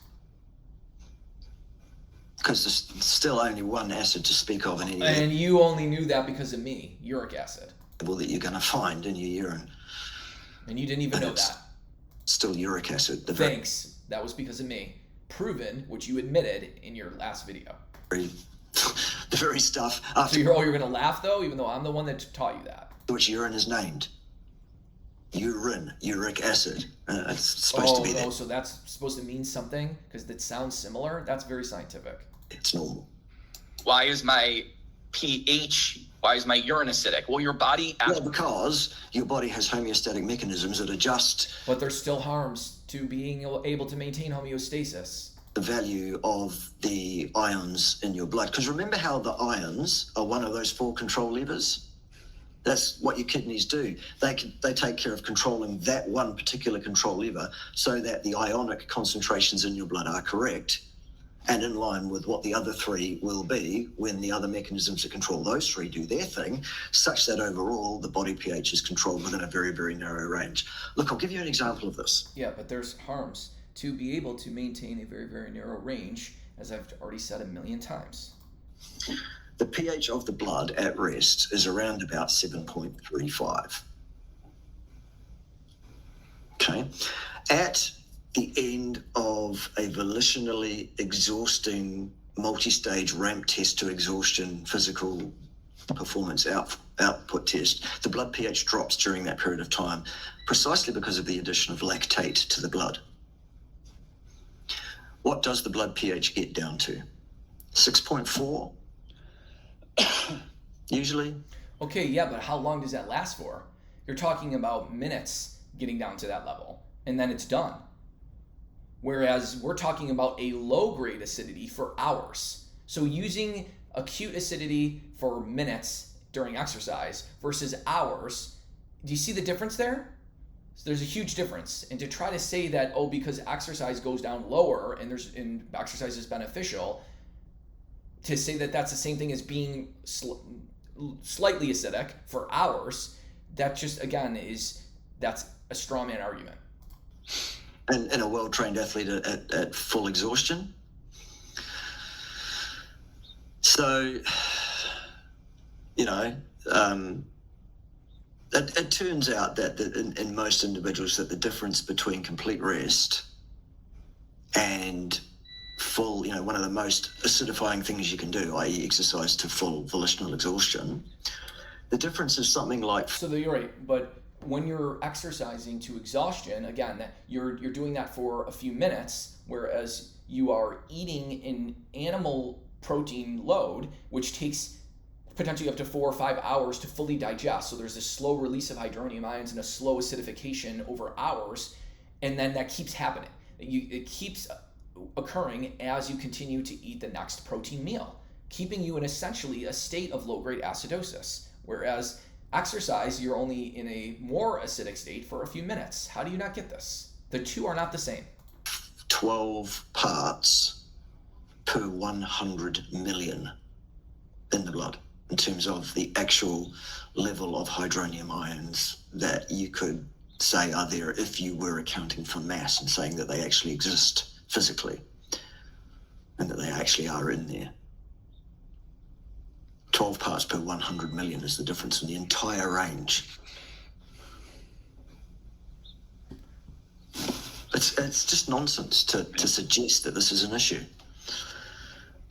Because there's still only one acid to speak of in any... And you only knew that because of me, uric acid. That you're going to find in your urine. And you didn't even know that. Still uric acid. Thanks. That was because of me. Proven, which you admitted in your last video. The very stuff... So you're going to laugh, though, even though I'm the one that taught you that. Which urine is named. Urine, uric acid. It's supposed to be there. Oh, so that's supposed to mean something? Because that sounds similar? That's very scientific. It's normal. Why is my urine acidic? Well, your body... Well, because your body has homeostatic mechanisms that adjust... But there's still harms to being able to maintain homeostasis. The value of the ions in your blood. Because remember how the ions are one of those 4 control levers? That's what your kidneys do. They take care of controlling that one particular control lever so that the ionic concentrations in your blood are correct and in line with what the other 3 will be when the other mechanisms that control those 3 do their thing, such that overall the body pH is controlled within a very, very narrow range. Look, I'll give you an example of this. Yeah, but there's harms to be able to maintain a very, very narrow range, as I've already said 1,000,000 times. The pH of the blood at rest is around about 7.35. Okay. At the end of a volitionally exhausting multi-stage ramp test to exhaustion physical performance output test, the blood pH drops during that period of time precisely because of the addition of lactate to the blood. What does the blood pH get down to? 6.4? Usually. Okay, yeah, but how long does that last for? you're talking about minutes getting down to that level, and then it's done. Whereas we're talking about a low-grade acidity for hours. So using acute acidity for minutes during exercise versus hours, do you see the difference there? So there's a huge difference. And to try to say that, oh, because exercise goes down lower and exercise is beneficial, to say that that's the same thing as being slightly acidic for hours, that just, again, that's a straw man argument. And a well-trained athlete at full exhaustion. So, it turns out that in most individuals that the difference between complete rest and full, one of the most acidifying things you can do, i.e. exercise to full volitional exhaustion, the difference is something like... So you're right, but when you're exercising to exhaustion, again, you're doing that for a few minutes, whereas you are eating an animal protein load, which takes potentially up to 4 or 5 hours to fully digest. So there's a slow release of hydronium ions and a slow acidification over hours, and then that keeps happening. It keeps occurring as you continue to eat the next protein meal, keeping you in essentially a state of low-grade acidosis, whereas exercise, you're only in a more acidic state for a few minutes. How do you not get this? The two are not the same. 12 parts per 100 million in the blood in terms of the actual level of hydronium ions that you could say are there if you were accounting for mass and saying that they actually exist physically and that they actually are in there. 12 parts per 100 million is the difference in the entire range. It's just nonsense to suggest that this is an issue.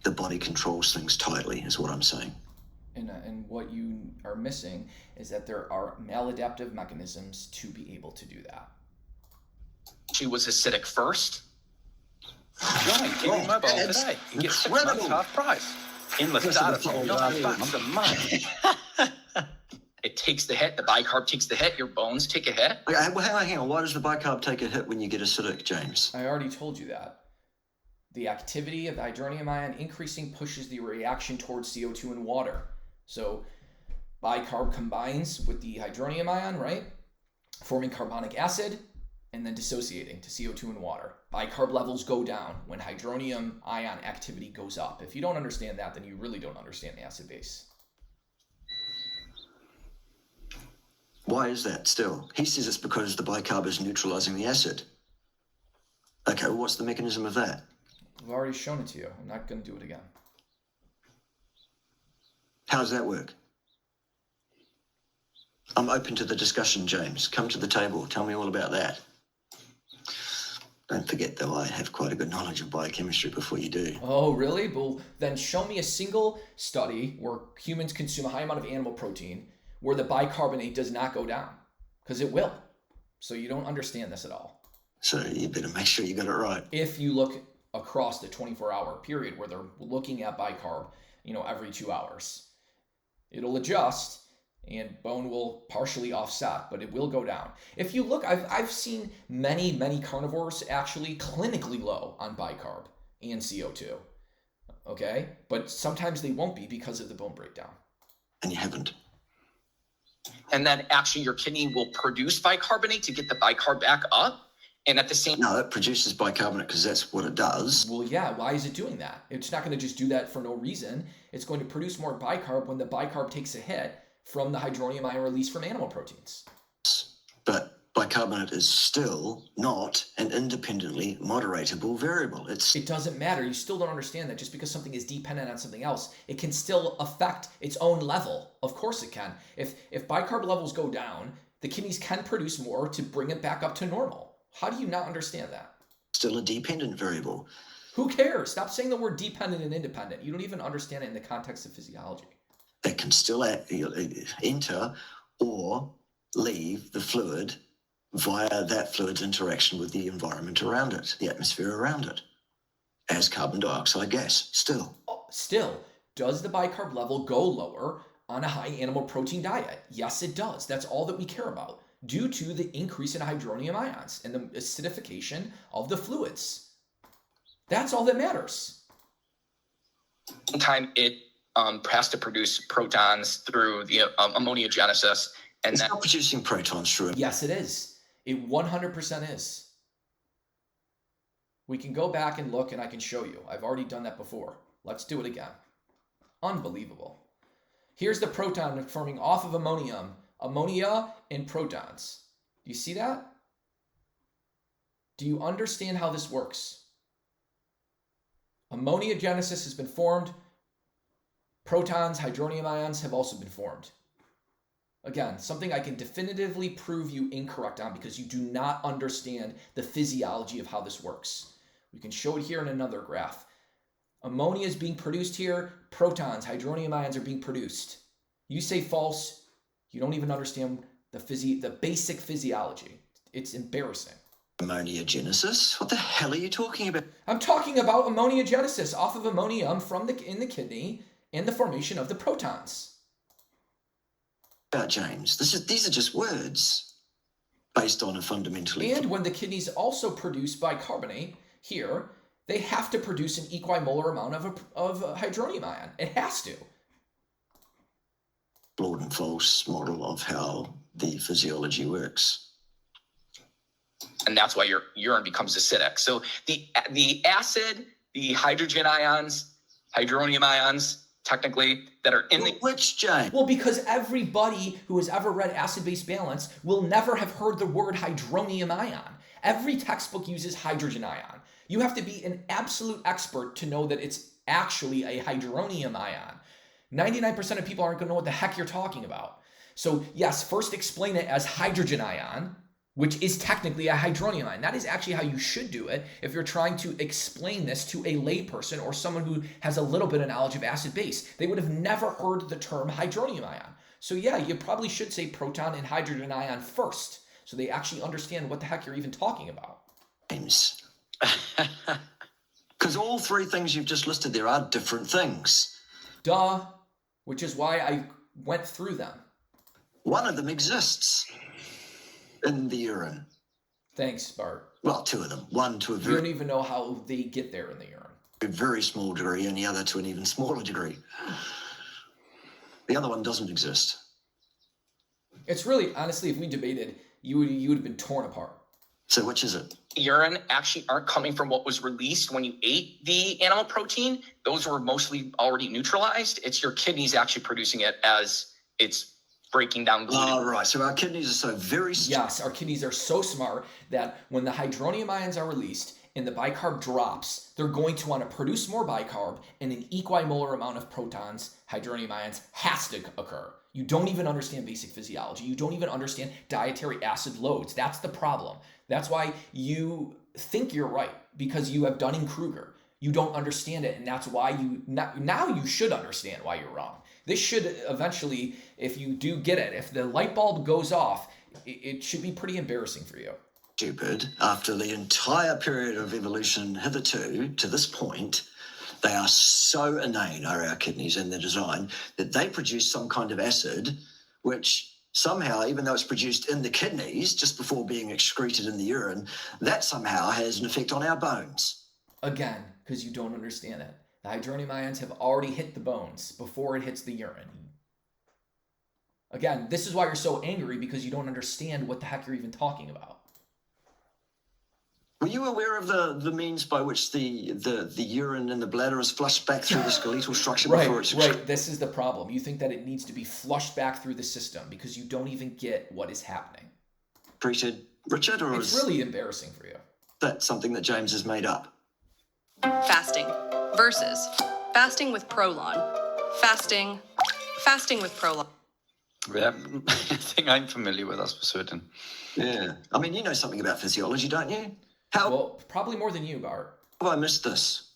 The body controls things tightly, is what I'm saying. And what you are missing is that there are maladaptive mechanisms to be able to do that. She was acidic first. Right, keep it mobile today. You get 6 months half price. Endless data from your back to mine. It takes the hit. The bicarb takes the hit. Your bones take a hit. Okay, well, hang on. Why does the bicarb take a hit when you get acidic, James? I already told you that. The activity of the hydronium ion increasing pushes the reaction towards CO2 and water. So bicarb combines with the hydronium ion, right? Forming carbonic acid and then dissociating to CO2 and water. Bicarb levels go down when hydronium ion activity goes up. If you don't understand that, then you really don't understand acid base. Why is that still? He says it's because the bicarb is neutralizing the acid. Okay, well, what's the mechanism of that? I've already shown it to you. I'm not going to do it again. How does that work? I'm open to the discussion, James. Come to the table. Tell me all about that. Don't forget, though, I have quite a good knowledge of biochemistry before you do. Oh, really? Well, then show me a single study where humans consume a high amount of animal protein where the bicarbonate does not go down, because it will. So you don't understand this at all. So you better make sure you got it right. If you look across the 24-hour period where they're looking at bicarb, every 2 hours, it'll adjust and bone will partially offset, but it will go down. If you look, I've seen many carnivores actually clinically low on bicarb and CO2, okay? But sometimes they won't be because of the bone breakdown. And you haven't. And then actually your kidney will produce bicarbonate to get the bicarb back up. And at the same No, it produces bicarbonate because that's what it does. Well, yeah, why is it doing that? It's not going to just do that for no reason. It's going to produce more bicarb when the bicarb takes a hit from the hydronium ion release from animal proteins. But bicarbonate is still not an independently moderatable variable. It doesn't matter. You still don't understand that just because something is dependent on something else, it can still affect its own level. Of course it can. If bicarb levels go down, the kidneys can produce more to bring it back up to normal. How do you not understand that? Still a dependent variable. Who cares? Stop saying the word dependent and independent. You don't even understand it in the context of physiology. It can still enter or leave the fluid via that fluid's interaction with the environment around it, the atmosphere around it, as carbon dioxide gas, still. Still, does the bicarb level go lower on a high animal protein diet? Yes, it does. That's all that we care about, due to the increase in hydronium ions and the acidification of the fluids. That's all that matters. Time it has to produce protons through the ammoniogenesis. And it's not producing protons through it. Yes, it is. It 100% is. We can go back and look, and I can show you. I've already done that before. Let's do it again. Unbelievable. Here's the proton forming off of ammonia and protons. Do you see that? Do you understand how this works? Ammoniogenesis has been formed. Protons, hydronium ions have also been formed. Again, something I can definitively prove you incorrect on because you do not understand the physiology of how this works. We can show it here in another graph. Ammonia is being produced here. Protons, hydronium ions are being produced. You say false, you don't even understand the basic physiology. It's embarrassing. Ammoniogenesis? What the hell are you talking about? I'm talking about ammoniogenesis off of ammonium in the kidney and the formation of the protons. James, these are just words based on a fundamentally... And when the kidneys also produce bicarbonate here, they have to produce an equimolar amount of hydronium ion. It has to. Flawed and false model of how the physiology works. And that's why your urine becomes acidic. So the acid, the hydrogen ions, hydronium ions, technically, that are in the... Which, James? Well, because everybody who has ever read acid-base balance will never have heard the word hydronium ion. Every textbook uses hydrogen ion. You have to be an absolute expert to know that it's actually a hydronium ion. 99% of people aren't going to know what the heck you're talking about. So yes, first explain it as hydrogen ion, which is technically a hydronium ion. That is actually how you should do it if you're trying to explain this to a layperson or someone who has a little bit of knowledge of acid base. They would have never heard the term hydronium ion. So yeah, you probably should say proton and hydrogen ion first, so they actually understand what the heck you're even talking about. James. Because all three things you've just listed there are different things. Duh, which is why I went through them. One of them exists in the urine. Thanks, Bart. Well, two of them. One to a You don't even know how they get there in the urine. a very small degree and the other to an even smaller degree. The other one doesn't exist. It's really, honestly, if we debated, you would have been torn apart. So which is it? Urine actually aren't coming from what was released when you ate the animal protein. Those were mostly already neutralized. It's your kidneys actually producing it as it's breaking down gluten. Oh, right. So our kidneys are so very... Yes, our kidneys are so smart that when the hydronium ions are released and the bicarb drops, they're going to want to produce more bicarb, and an equimolar amount of protons, hydronium ions, has to occur. You don't even understand basic physiology. You don't even understand dietary acid loads. That's the problem. That's why you think you're right, because you have Dunning-Kruger. You don't understand it, and that's why now you should understand why you're wrong. This should eventually, if you do get it, if the light bulb goes off, it should be pretty embarrassing for you. Stupid. After the entire period of evolution hitherto to this point, they are so inane, are our kidneys and their design, that they produce some kind of acid, which somehow, even though it's produced in the kidneys just before being excreted in the urine, that somehow has an effect on our bones. Again, because you don't understand it. The hydronium ions have already hit the bones before it hits the urine. Again, this is why you're so angry, because you don't understand what the heck you're even talking about. Were you aware of the means by which the urine in the bladder is flushed back through the skeletal structure before it's... Right, this is the problem. You think that it needs to be flushed back through the system because you don't even get what is happening. Treated, Richard, or it's really embarrassing for you. That's something that James has made up. Fasting versus fasting with Prolon. Fasting with Prolon. Yeah, I think I'm familiar with, that's for certain. Yeah. I mean, you know something about physiology, don't you? Well, probably more than you, Bart. Have I missed this?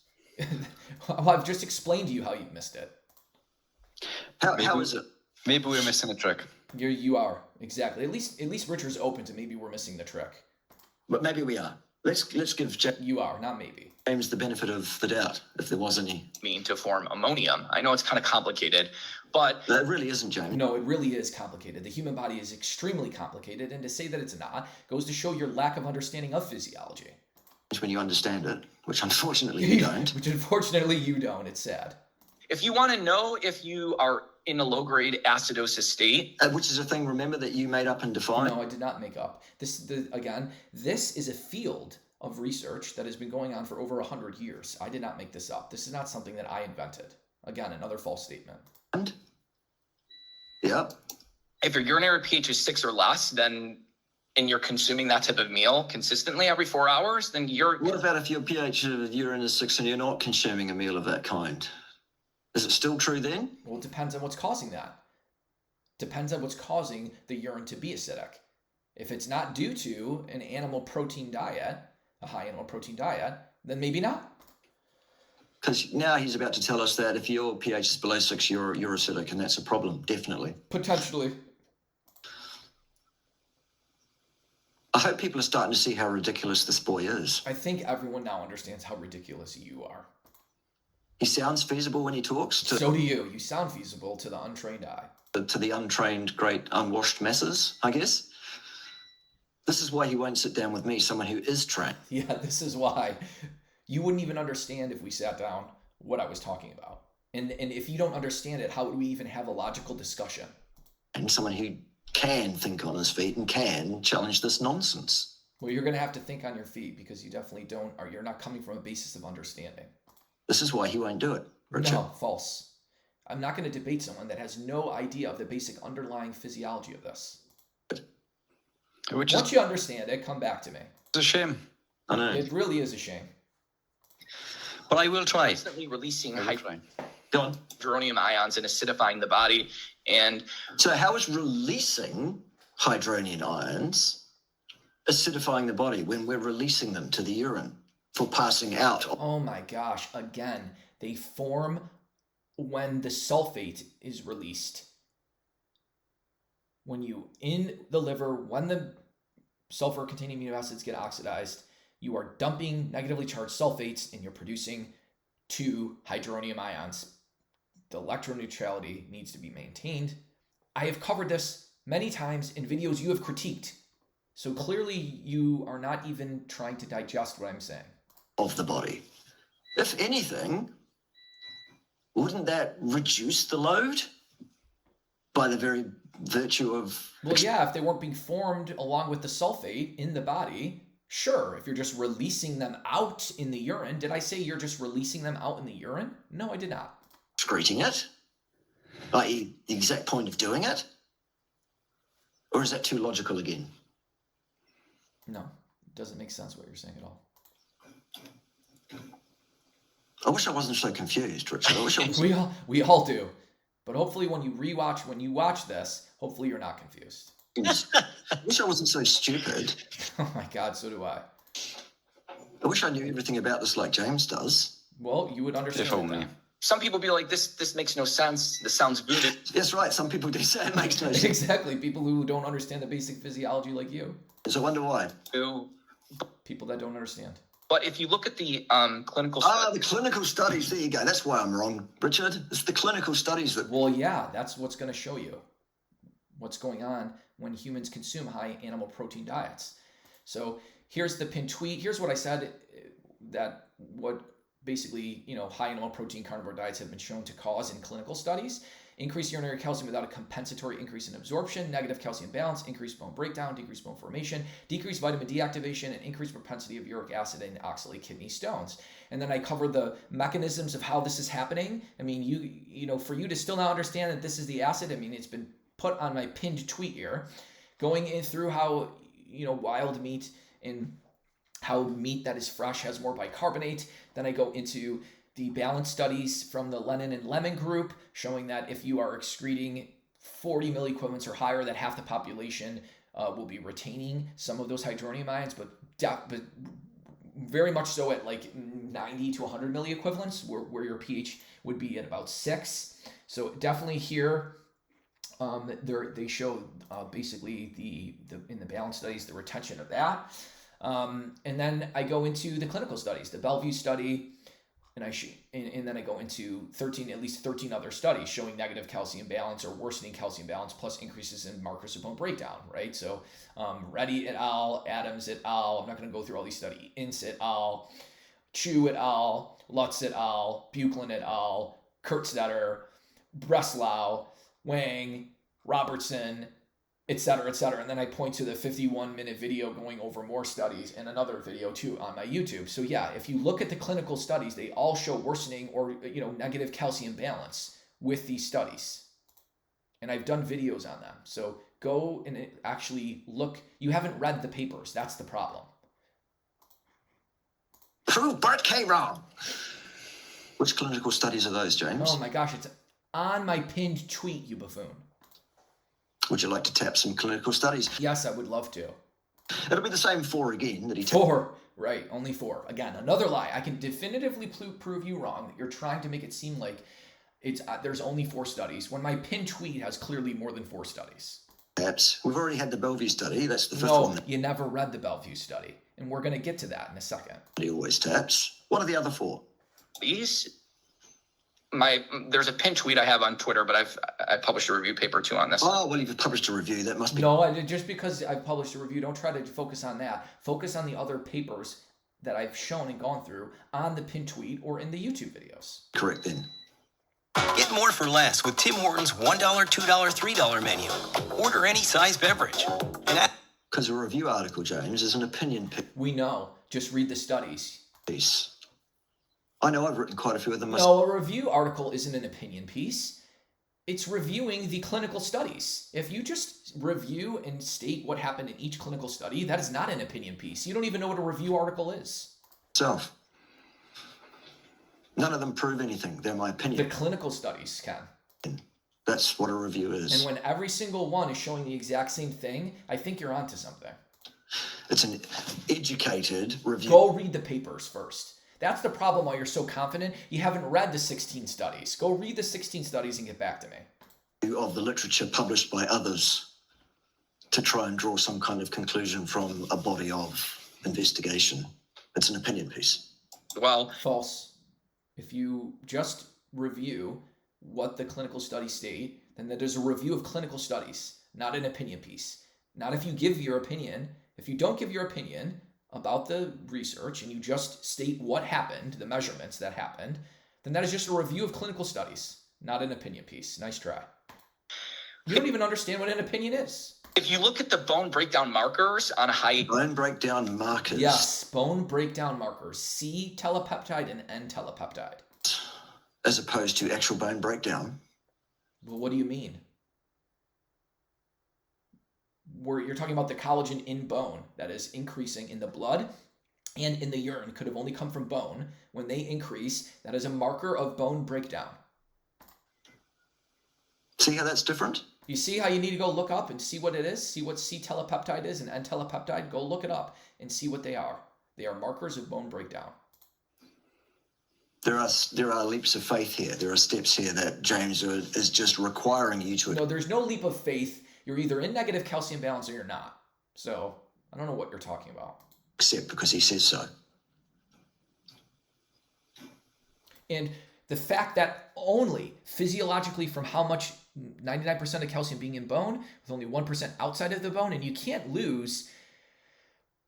Well, I've just explained to you how you've missed it. How is it? Maybe we're missing a trick. You are, exactly. At least Richard's open to maybe we're missing the trick. But maybe we are. Let's give You are, not maybe. James the benefit of the doubt, if there was any. To form ammonium. I know it's kind of complicated, but That really isn't, James. No, it really is complicated. The human body is extremely complicated, and to say that it's not goes to show your lack of understanding of physiology. When you understand it, which unfortunately you don't. Which unfortunately you don't. It's sad. if you want to know if you are in a low-grade acidosis state, which is a thing, remember, that you made up and defined? No, I did not make up. This is a field of research that has been going on for over 100 years. I did not make this up. This is not something that I invented. Again, another false statement. And? Yep. If your urinary pH is 6 or less, and you're consuming that type of meal consistently every 4 hours, then you're... What about if your pH of urine is 6 and you're not consuming a meal of that kind? Is it still true then? Well, it depends on what's causing that. Depends on what's causing the urine to be acidic. If it's not due to an animal protein diet, a high animal protein diet, then maybe not. Because now he's about to tell us that if your pH is below 6, you're acidic, and that's a problem, definitely. Potentially. I hope people are starting to see how ridiculous this boy is. I think everyone now understands how ridiculous you are. He sounds feasible when he talks. So do you. You sound feasible to the untrained eye. To the untrained, great, unwashed masses, I guess. This is why he won't sit down with me, someone who is trained. Yeah, this is why. You wouldn't even understand if we sat down what I was talking about. And if you don't understand it, how would we even have a logical discussion? And someone who can think on his feet and can challenge this nonsense. Well, you're going to have to think on your feet because you definitely don't, or you're not coming from a basis of understanding. This is why he won't do it, Richard. No, false. I'm not going to debate someone that has no idea of the basic underlying physiology of this. Once you understand it, come back to me. It's a shame. I know. It really is a shame. But I will try. Constantly releasing Go on. hydronium ions and acidifying the body. And so how is releasing hydronium ions acidifying the body when we're releasing them to the urine for passing out? Oh my gosh. Again, they form when the sulfate is released. When you, in the liver, when the sulfur-containing amino acids get oxidized, you are dumping negatively charged sulfates and you're producing 2 hydronium ions. The electroneutrality needs to be maintained. I have covered this many times in videos you have critiqued. So clearly you are not even trying to digest what I'm saying. Of the body. If anything, wouldn't that reduce the load by the very virtue of... Well, yeah, if they weren't being formed along with the sulfate in the body, sure. If you're just releasing them out in the urine, did I say you're just releasing them out in the urine? No, I did not. Excreting it? i.e. the exact point of doing it? Or is that too logical again? No, it doesn't make sense what you're saying at all. I wish I wasn't so confused, Richard. I wish I was... we all do. But hopefully when you watch this, hopefully you're not confused. I wish I wasn't so stupid. Oh my God, so do I. I wish I knew everything about this like James does. Well, you would understand If only. that. some people be like, this makes no sense. This sounds voodoo. That's right. Some people do say it makes no sense. Exactly. People who don't understand the basic physiology like you. So I wonder why. People that don't understand. But if you look at the clinical the clinical studies. There you go. That's why I'm wrong, Richard. It's the clinical studies that... Well, yeah, that's what's going to show you what's going on when humans consume high animal protein diets. So here's the pinned tweet. Here's what I said, that what basically, high animal protein carnivore diets have been shown to cause in clinical studies. Increased urinary calcium without a compensatory increase in absorption, negative calcium balance, increased bone breakdown, decreased bone formation, decreased vitamin D activation, and increased propensity of uric acid and oxalate kidney stones. And then I covered the mechanisms of how this is happening. I mean, you for you to still not understand that this is the acid, I mean, it's been put on my pinned tweet here, going in through how, wild meat and how meat that is fresh has more bicarbonate. Then I go into the balance studies from the Lennon and Lemon group, showing that if you are excreting 40 milliequivalents or higher, that half the population will be retaining some of those hydronium ions, but very much so at like 90 to 100 milliequivalents, where your pH would be at about 6. So definitely here, they show basically in the balance studies the retention of that. And then I go into the clinical studies, the Bellevue study, and then I go into at least 13 other studies showing negative calcium balance or worsening calcium balance plus increases in markers of bone breakdown, right? So Reddy et al., Adams et al., I'm not going to go through all these studies, Ince et al., Chu et al., Lutz et al., Buchlan et al., Kurtzdetter, Breslau, Wang, Robertson, et cetera, et cetera. And then I point to the 51-minute video going over more studies and another video too on my YouTube. So yeah, if you look at the clinical studies, they all show worsening or negative calcium balance with these studies. And I've done videos on them. So go and actually look. You haven't read the papers. That's the problem. Prove Bert K. wrong. Which clinical studies are those, James? Oh my gosh, it's on my pinned tweet, you buffoon. Would you like to tap some clinical studies? Yes, I would love to. It'll be the same 4 again that he tapped. 4, right, only 4. Again, another lie. I can definitively prove you wrong that you're trying to make it seem like there's only 4 studies when my pinned tweet has clearly more than 4 studies. Taps. We've already had the Bellevue study. That's the 5th one. No, you never read the Bellevue study. And we're going to get to that in a second. He always taps. What are the other 4? There's a pin tweet I have on Twitter, but I published a review paper too on this. Oh, well, you've published a review. That must be... No, just because I published a review, don't try to focus on that. Focus on the other papers that I've shown and gone through on the pin tweet or in the YouTube videos. Correct then. Get more for less with Tim Hortons $1, $2, $3 menu. Order any size beverage. Because a review article, James, is an opinion piece. We know. Just read the studies. I know I've written quite a few of them. No, a review article isn't an opinion piece. It's reviewing the clinical studies. If you just review and state what happened in each clinical study, that is not an opinion piece. You don't even know what a review article is. Self. None of them prove anything. They're my opinion. The clinical studies can. That's what a review is. And when every single one is showing the exact same thing, I think you're onto something. It's an educated review. Go read the papers first. That's the problem why you're so confident. You haven't read the 16 studies. Go read the 16 studies and get back to me. Of the literature published by others to try and draw some kind of conclusion from a body of investigation. It's an opinion piece. Well, false. If you just review what the clinical studies state, then there's a review of clinical studies, not an opinion piece. Not if you give your opinion. If you don't give your opinion about the research and you just state what happened, the measurements that happened, then that is just a review of clinical studies, not an opinion piece. Nice try. You don't even understand what an opinion is. If you look at the bone breakdown markers on high... Bone breakdown markers? Yes, bone breakdown markers. C telepeptide and N telepeptide. As opposed to actual bone breakdown? Well, what do you mean? You're talking about the collagen in bone that is increasing in the blood and in the urine. Could have only come from bone. When they increase, that is a marker of bone breakdown. See how that's different? You see how you need to go look up and see what it is? See what C telepeptide is and N telepeptide? Go look it up and see what they are. They are markers of bone breakdown. There are leaps of faith here. There are steps here that James is just requiring you to... No, there's no leap of faith. You're either in negative calcium balance or you're not. So I don't know what you're talking about. Except because he says so. And the fact that only physiologically from how much 99% of calcium being in bone with only 1% outside of the bone, and you can't lose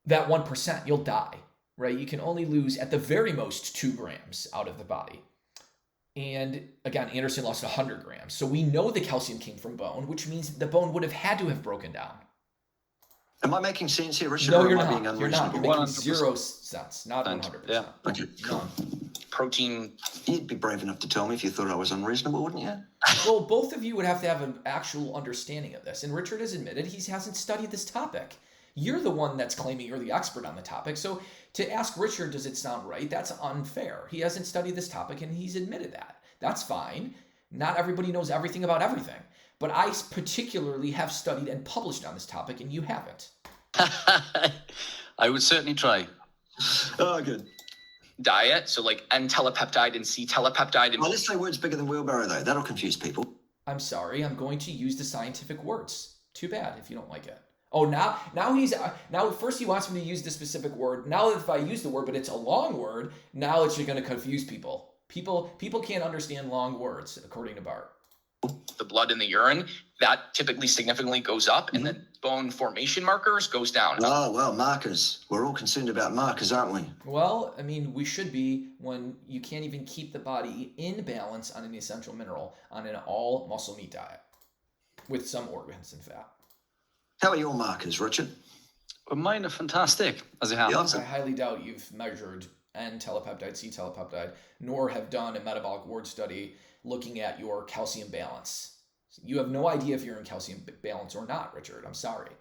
that 1%, you'll die, right? You can only lose at the very most 2 grams out of the body. And again, Anderson lost 100 grams. So we know the calcium came from bone, which means the bone would have had to have broken down. Am I making sense here, Richard? No, you're not. You're not. You're making 0 sense, not 100%. Yeah. Okay. Protein. You'd be brave enough to tell me if you thought I was unreasonable, wouldn't you? Well, both of you would have to have an actual understanding of this. And Richard has admitted he hasn't studied this topic. You're the one that's claiming you're the expert on the topic. So to ask Richard, does it sound right? That's unfair. He hasn't studied this topic and he's admitted that. That's fine. Not everybody knows everything about everything. But I particularly have studied and published on this topic and you haven't. I would certainly try. Oh, good. Diet, so like N telepeptide and C telepeptide. Well, let's say words bigger than wheelbarrow, though. That'll confuse people. I'm sorry. I'm going to use the scientific words. Too bad if you don't like it. Oh, now first he wants me to use the specific word. Now if I use the word, but it's a long word, now it's going to confuse people. People can't understand long words, according to Bart. The blood in the urine, that typically significantly goes up, and then bone formation markers goes down. Oh, well, markers. We're all concerned about markers, aren't we? Well, I mean, we should be when you can't even keep the body in balance on an essential mineral on an all muscle meat diet with some organs and fat. How are your markers, Richard? Well, mine are fantastic, as it happens. I highly doubt you've measured N-telepeptide, C-telepeptide, nor have done a metabolic ward study looking at your calcium balance. You have no idea if you're in calcium balance or not, Richard. I'm sorry.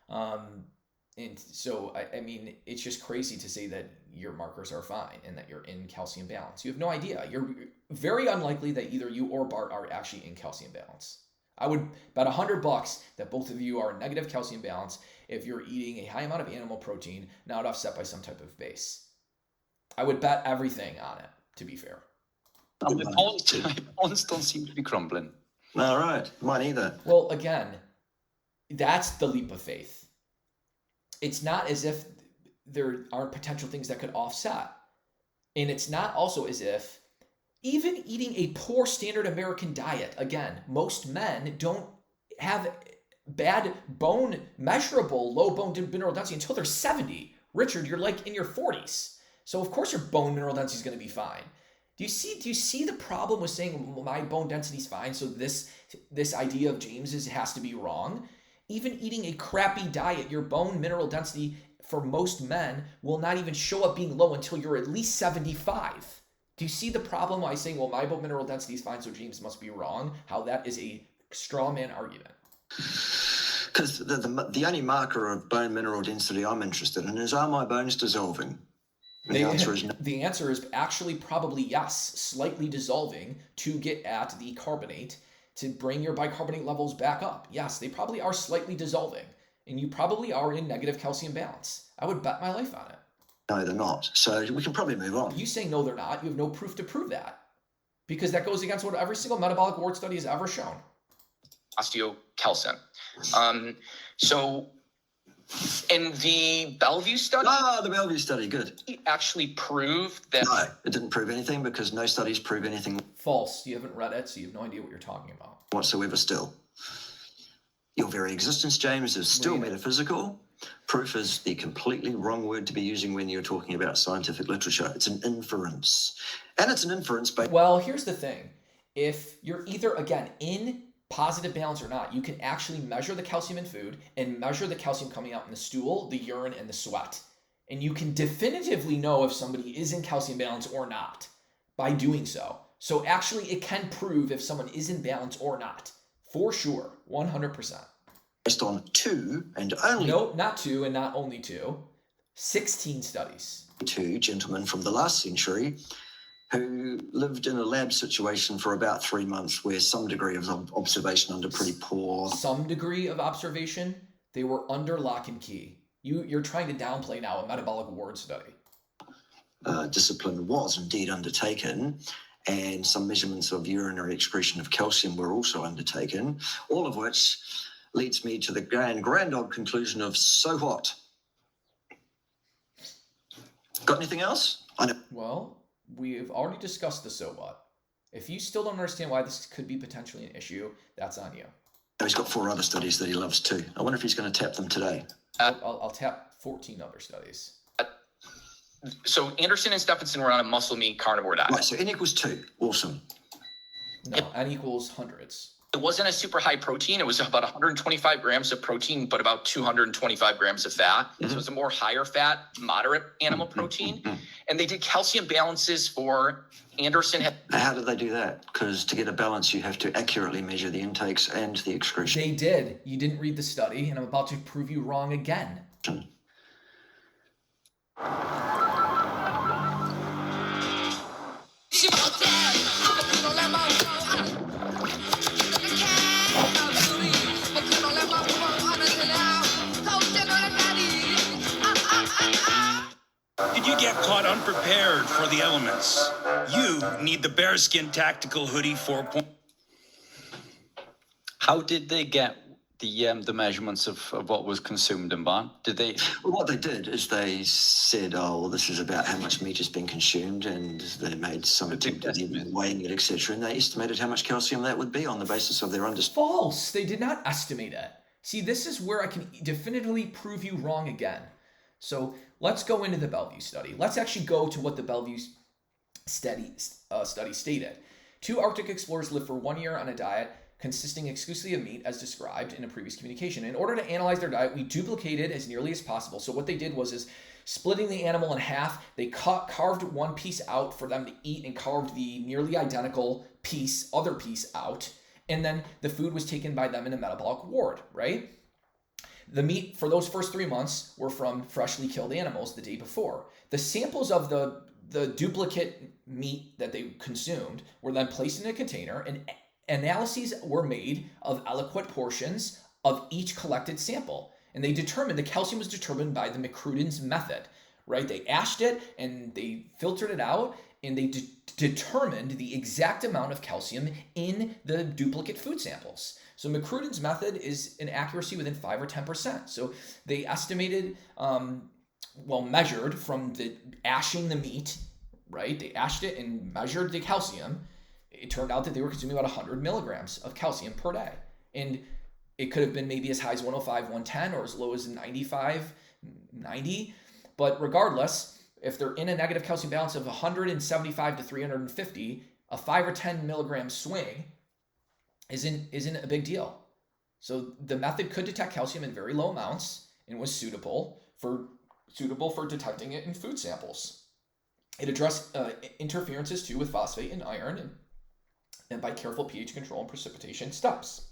And so, I mean, it's just crazy to say that your markers are fine and that you're in calcium balance. You have no idea. You're very unlikely that either you or Bart are actually in calcium balance. I would bet $100 that both of you are in negative calcium balance if you're eating a high amount of animal protein, not offset by some type of base. I would bet everything on it, to be fair. My bones don't seem to be crumbling. All right, mine either. Well, again, that's the leap of faith. It's not as if there aren't potential things that could offset. And it's not also as if even eating a poor standard American diet, again, most men don't have bad measurable low bone mineral density until they're 70. Richard, you're like in your 40s. So of course your bone mineral density is going to be fine. Do you see the problem with saying my bone density is fine, so this idea of James's has to be wrong? Even eating a crappy diet, your bone mineral density for most men will not even show up being low until you're at least 75. Do you see the problem by saying, well, my bone mineral density is fine, so James must be wrong? How that is a straw man argument. Because the only marker of bone mineral density I'm interested in is, are my bones dissolving? The answer is no. The answer is actually probably yes, slightly dissolving to get at the carbonate to bring your bicarbonate levels back up. Yes, they probably are slightly dissolving, and you probably are in negative calcium balance. I would bet my life on it. No, they're not. So we can probably move on. You saying no, they're not. You have no proof to prove that, because that goes against what every single metabolic ward study has ever shown. Osteocalcin. So in the Bellevue study... the Bellevue study, good. It actually proved that... No, it didn't prove anything because no studies prove anything. False. You haven't read it, so you have no idea what you're talking about. Whatsoever still. Your very existence, James, is still metaphysical. Proof is the completely wrong word to be using when you're talking about scientific literature. It's an inference. And it's an inference by... Well, here's the thing. If you're either, again, in positive balance or not, you can actually measure the calcium in food and measure the calcium coming out in the stool, the urine, and the sweat. And you can definitively know if somebody is in calcium balance or not by doing so. So actually, it can prove if someone is in balance or not. For sure. 100%. Based on 2 and only... No, not 2 and not only 2. 16 studies. 2 gentlemen from the last century who lived in a lab situation for about 3 months where some degree of observation under pretty poor... Some degree of observation? They were under lock and key. You're trying to downplay now a metabolic ward study. Discipline was indeed undertaken, and some measurements of urinary excretion of calcium were also undertaken, all of which leads me to the grand old conclusion of, so what? Got anything else? I know. Well, we've already discussed the so what. If you still don't understand why this could be potentially an issue, that's on you. He's got 4 other studies that he loves too. I wonder if he's going to tap them today. I'll tap 14 other studies. So Anderson and Stephenson were on a muscle meat carnivore diet. Right, so N equals 2. Awesome. No, N equals hundreds. It wasn't a super high protein. It was about 125 grams of protein, but about 225 grams of fat. Mm-hmm. So it was a more higher fat, moderate animal protein. Mm-hmm. And they did calcium balances for Anderson. How did they do that? Because to get a balance, you have to accurately measure the intakes and the excretion. They did. You didn't read the study, and I'm about to prove you wrong again. Did you get caught unprepared for the elements? You need the Bearskin Tactical Hoodie 4. How did they get the measurements of what was consumed in barn? Did they? Well, what they did is they said, oh, well, this is about how much meat has been consumed, and they made some attempt at weighing it, etc. And they estimated how much calcium that would be on the basis of their understanding. False. They did not estimate it. See, this is where I can definitively prove you wrong again. So let's go into the Bellevue study. Let's actually go to what the Bellevue study stated. 2 Arctic explorers lived for 1 year on a diet consisting exclusively of meat, as described in a previous communication. In order to analyze their diet, we duplicated as nearly as possible. So what they did was splitting the animal in half, they carved one piece out for them to eat and carved the nearly identical other piece out. And then the food was taken by them in a metabolic ward, right? The meat for those first 3 months were from freshly killed animals the day before. The samples of the duplicate meat that they consumed were then placed in a container, and analyses were made of aliquot portions of each collected sample. And they determined the calcium was determined by the McCruden's method, right? They ashed it and they filtered it out, and they determined the exact amount of calcium in the duplicate food samples. So McCruden's method is an accuracy within 5 or 10%. So they estimated, measured from the ashing the meat, right? They ashed it and measured the calcium. It turned out that they were consuming about 100 milligrams of calcium per day. And it could have been maybe as high as 105, 110, or as low as 95, 90. But regardless, if they're in a negative calcium balance of 175 to 350, a 5 or 10 milligram swing isn't a big deal. So the method could detect calcium in very low amounts and was suitable for detecting it in food samples. It addressed interferences too with phosphate and iron, and by careful pH control and precipitation steps.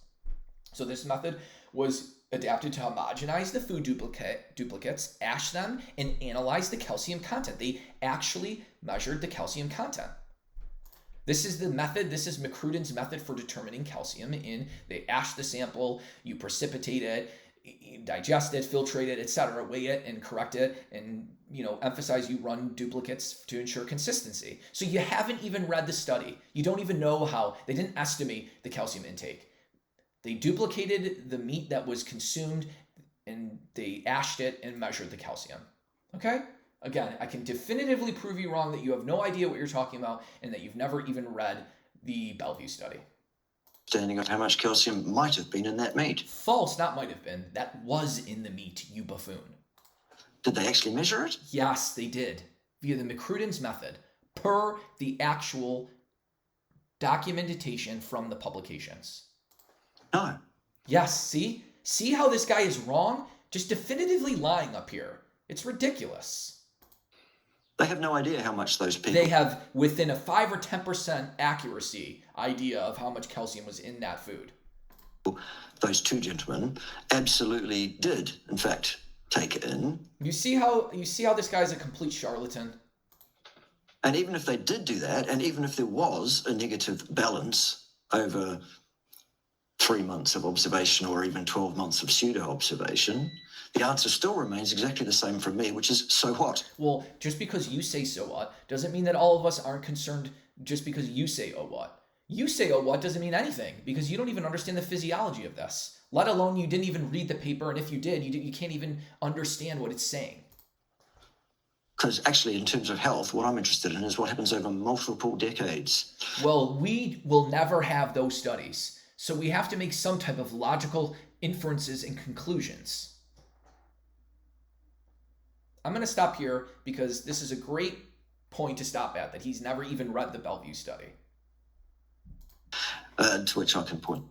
So this method was adapted to homogenize the food duplicates, ash them, and analyze the calcium content. They actually measured the calcium content. This is the method, this is McCruden's method for determining calcium. They ash the sample, you precipitate it, you digest it, filtrate it, etc., weigh it and correct it, and emphasize you run duplicates to ensure consistency. So you haven't even read the study. You don't even know how. They didn't estimate the calcium intake. They duplicated the meat that was consumed, and they ashed it and measured the calcium. Okay? Again, I can definitively prove you wrong, that you have no idea what you're talking about and that you've never even read the Bellevue study. Understanding of how much calcium might have been in that meat. False, not might have been. That was in the meat, you buffoon. Did they actually measure it? Yes, they did. Via the McCruden's method, per the actual documentation from the publications. No. Yes, see? See how this guy is wrong? Just definitively lying up here. It's ridiculous. They have no idea how much those people... They have, within a 5 or 10% accuracy, idea of how much calcium was in that food. Those 2 gentlemen absolutely did, in fact, take it in. You see how this guy's a complete charlatan? And even if they did do that, and even if there was a negative balance over 3 months of observation or even 12 months of pseudo-observation, the answer still remains exactly the same from me, which is, so what? Well, just because you say so what doesn't mean that all of us aren't concerned just because you say oh what. You say oh what doesn't mean anything, because you don't even understand the physiology of this, let alone you didn't even read the paper, and if you did, you can't even understand what it's saying. Because actually, in terms of health, what I'm interested in is what happens over multiple decades. Well, we will never have those studies, so we have to make some type of logical inferences and conclusions. I'm going to stop here because this is a great point to stop at, that he's never even read the Bellevue study. To which I can point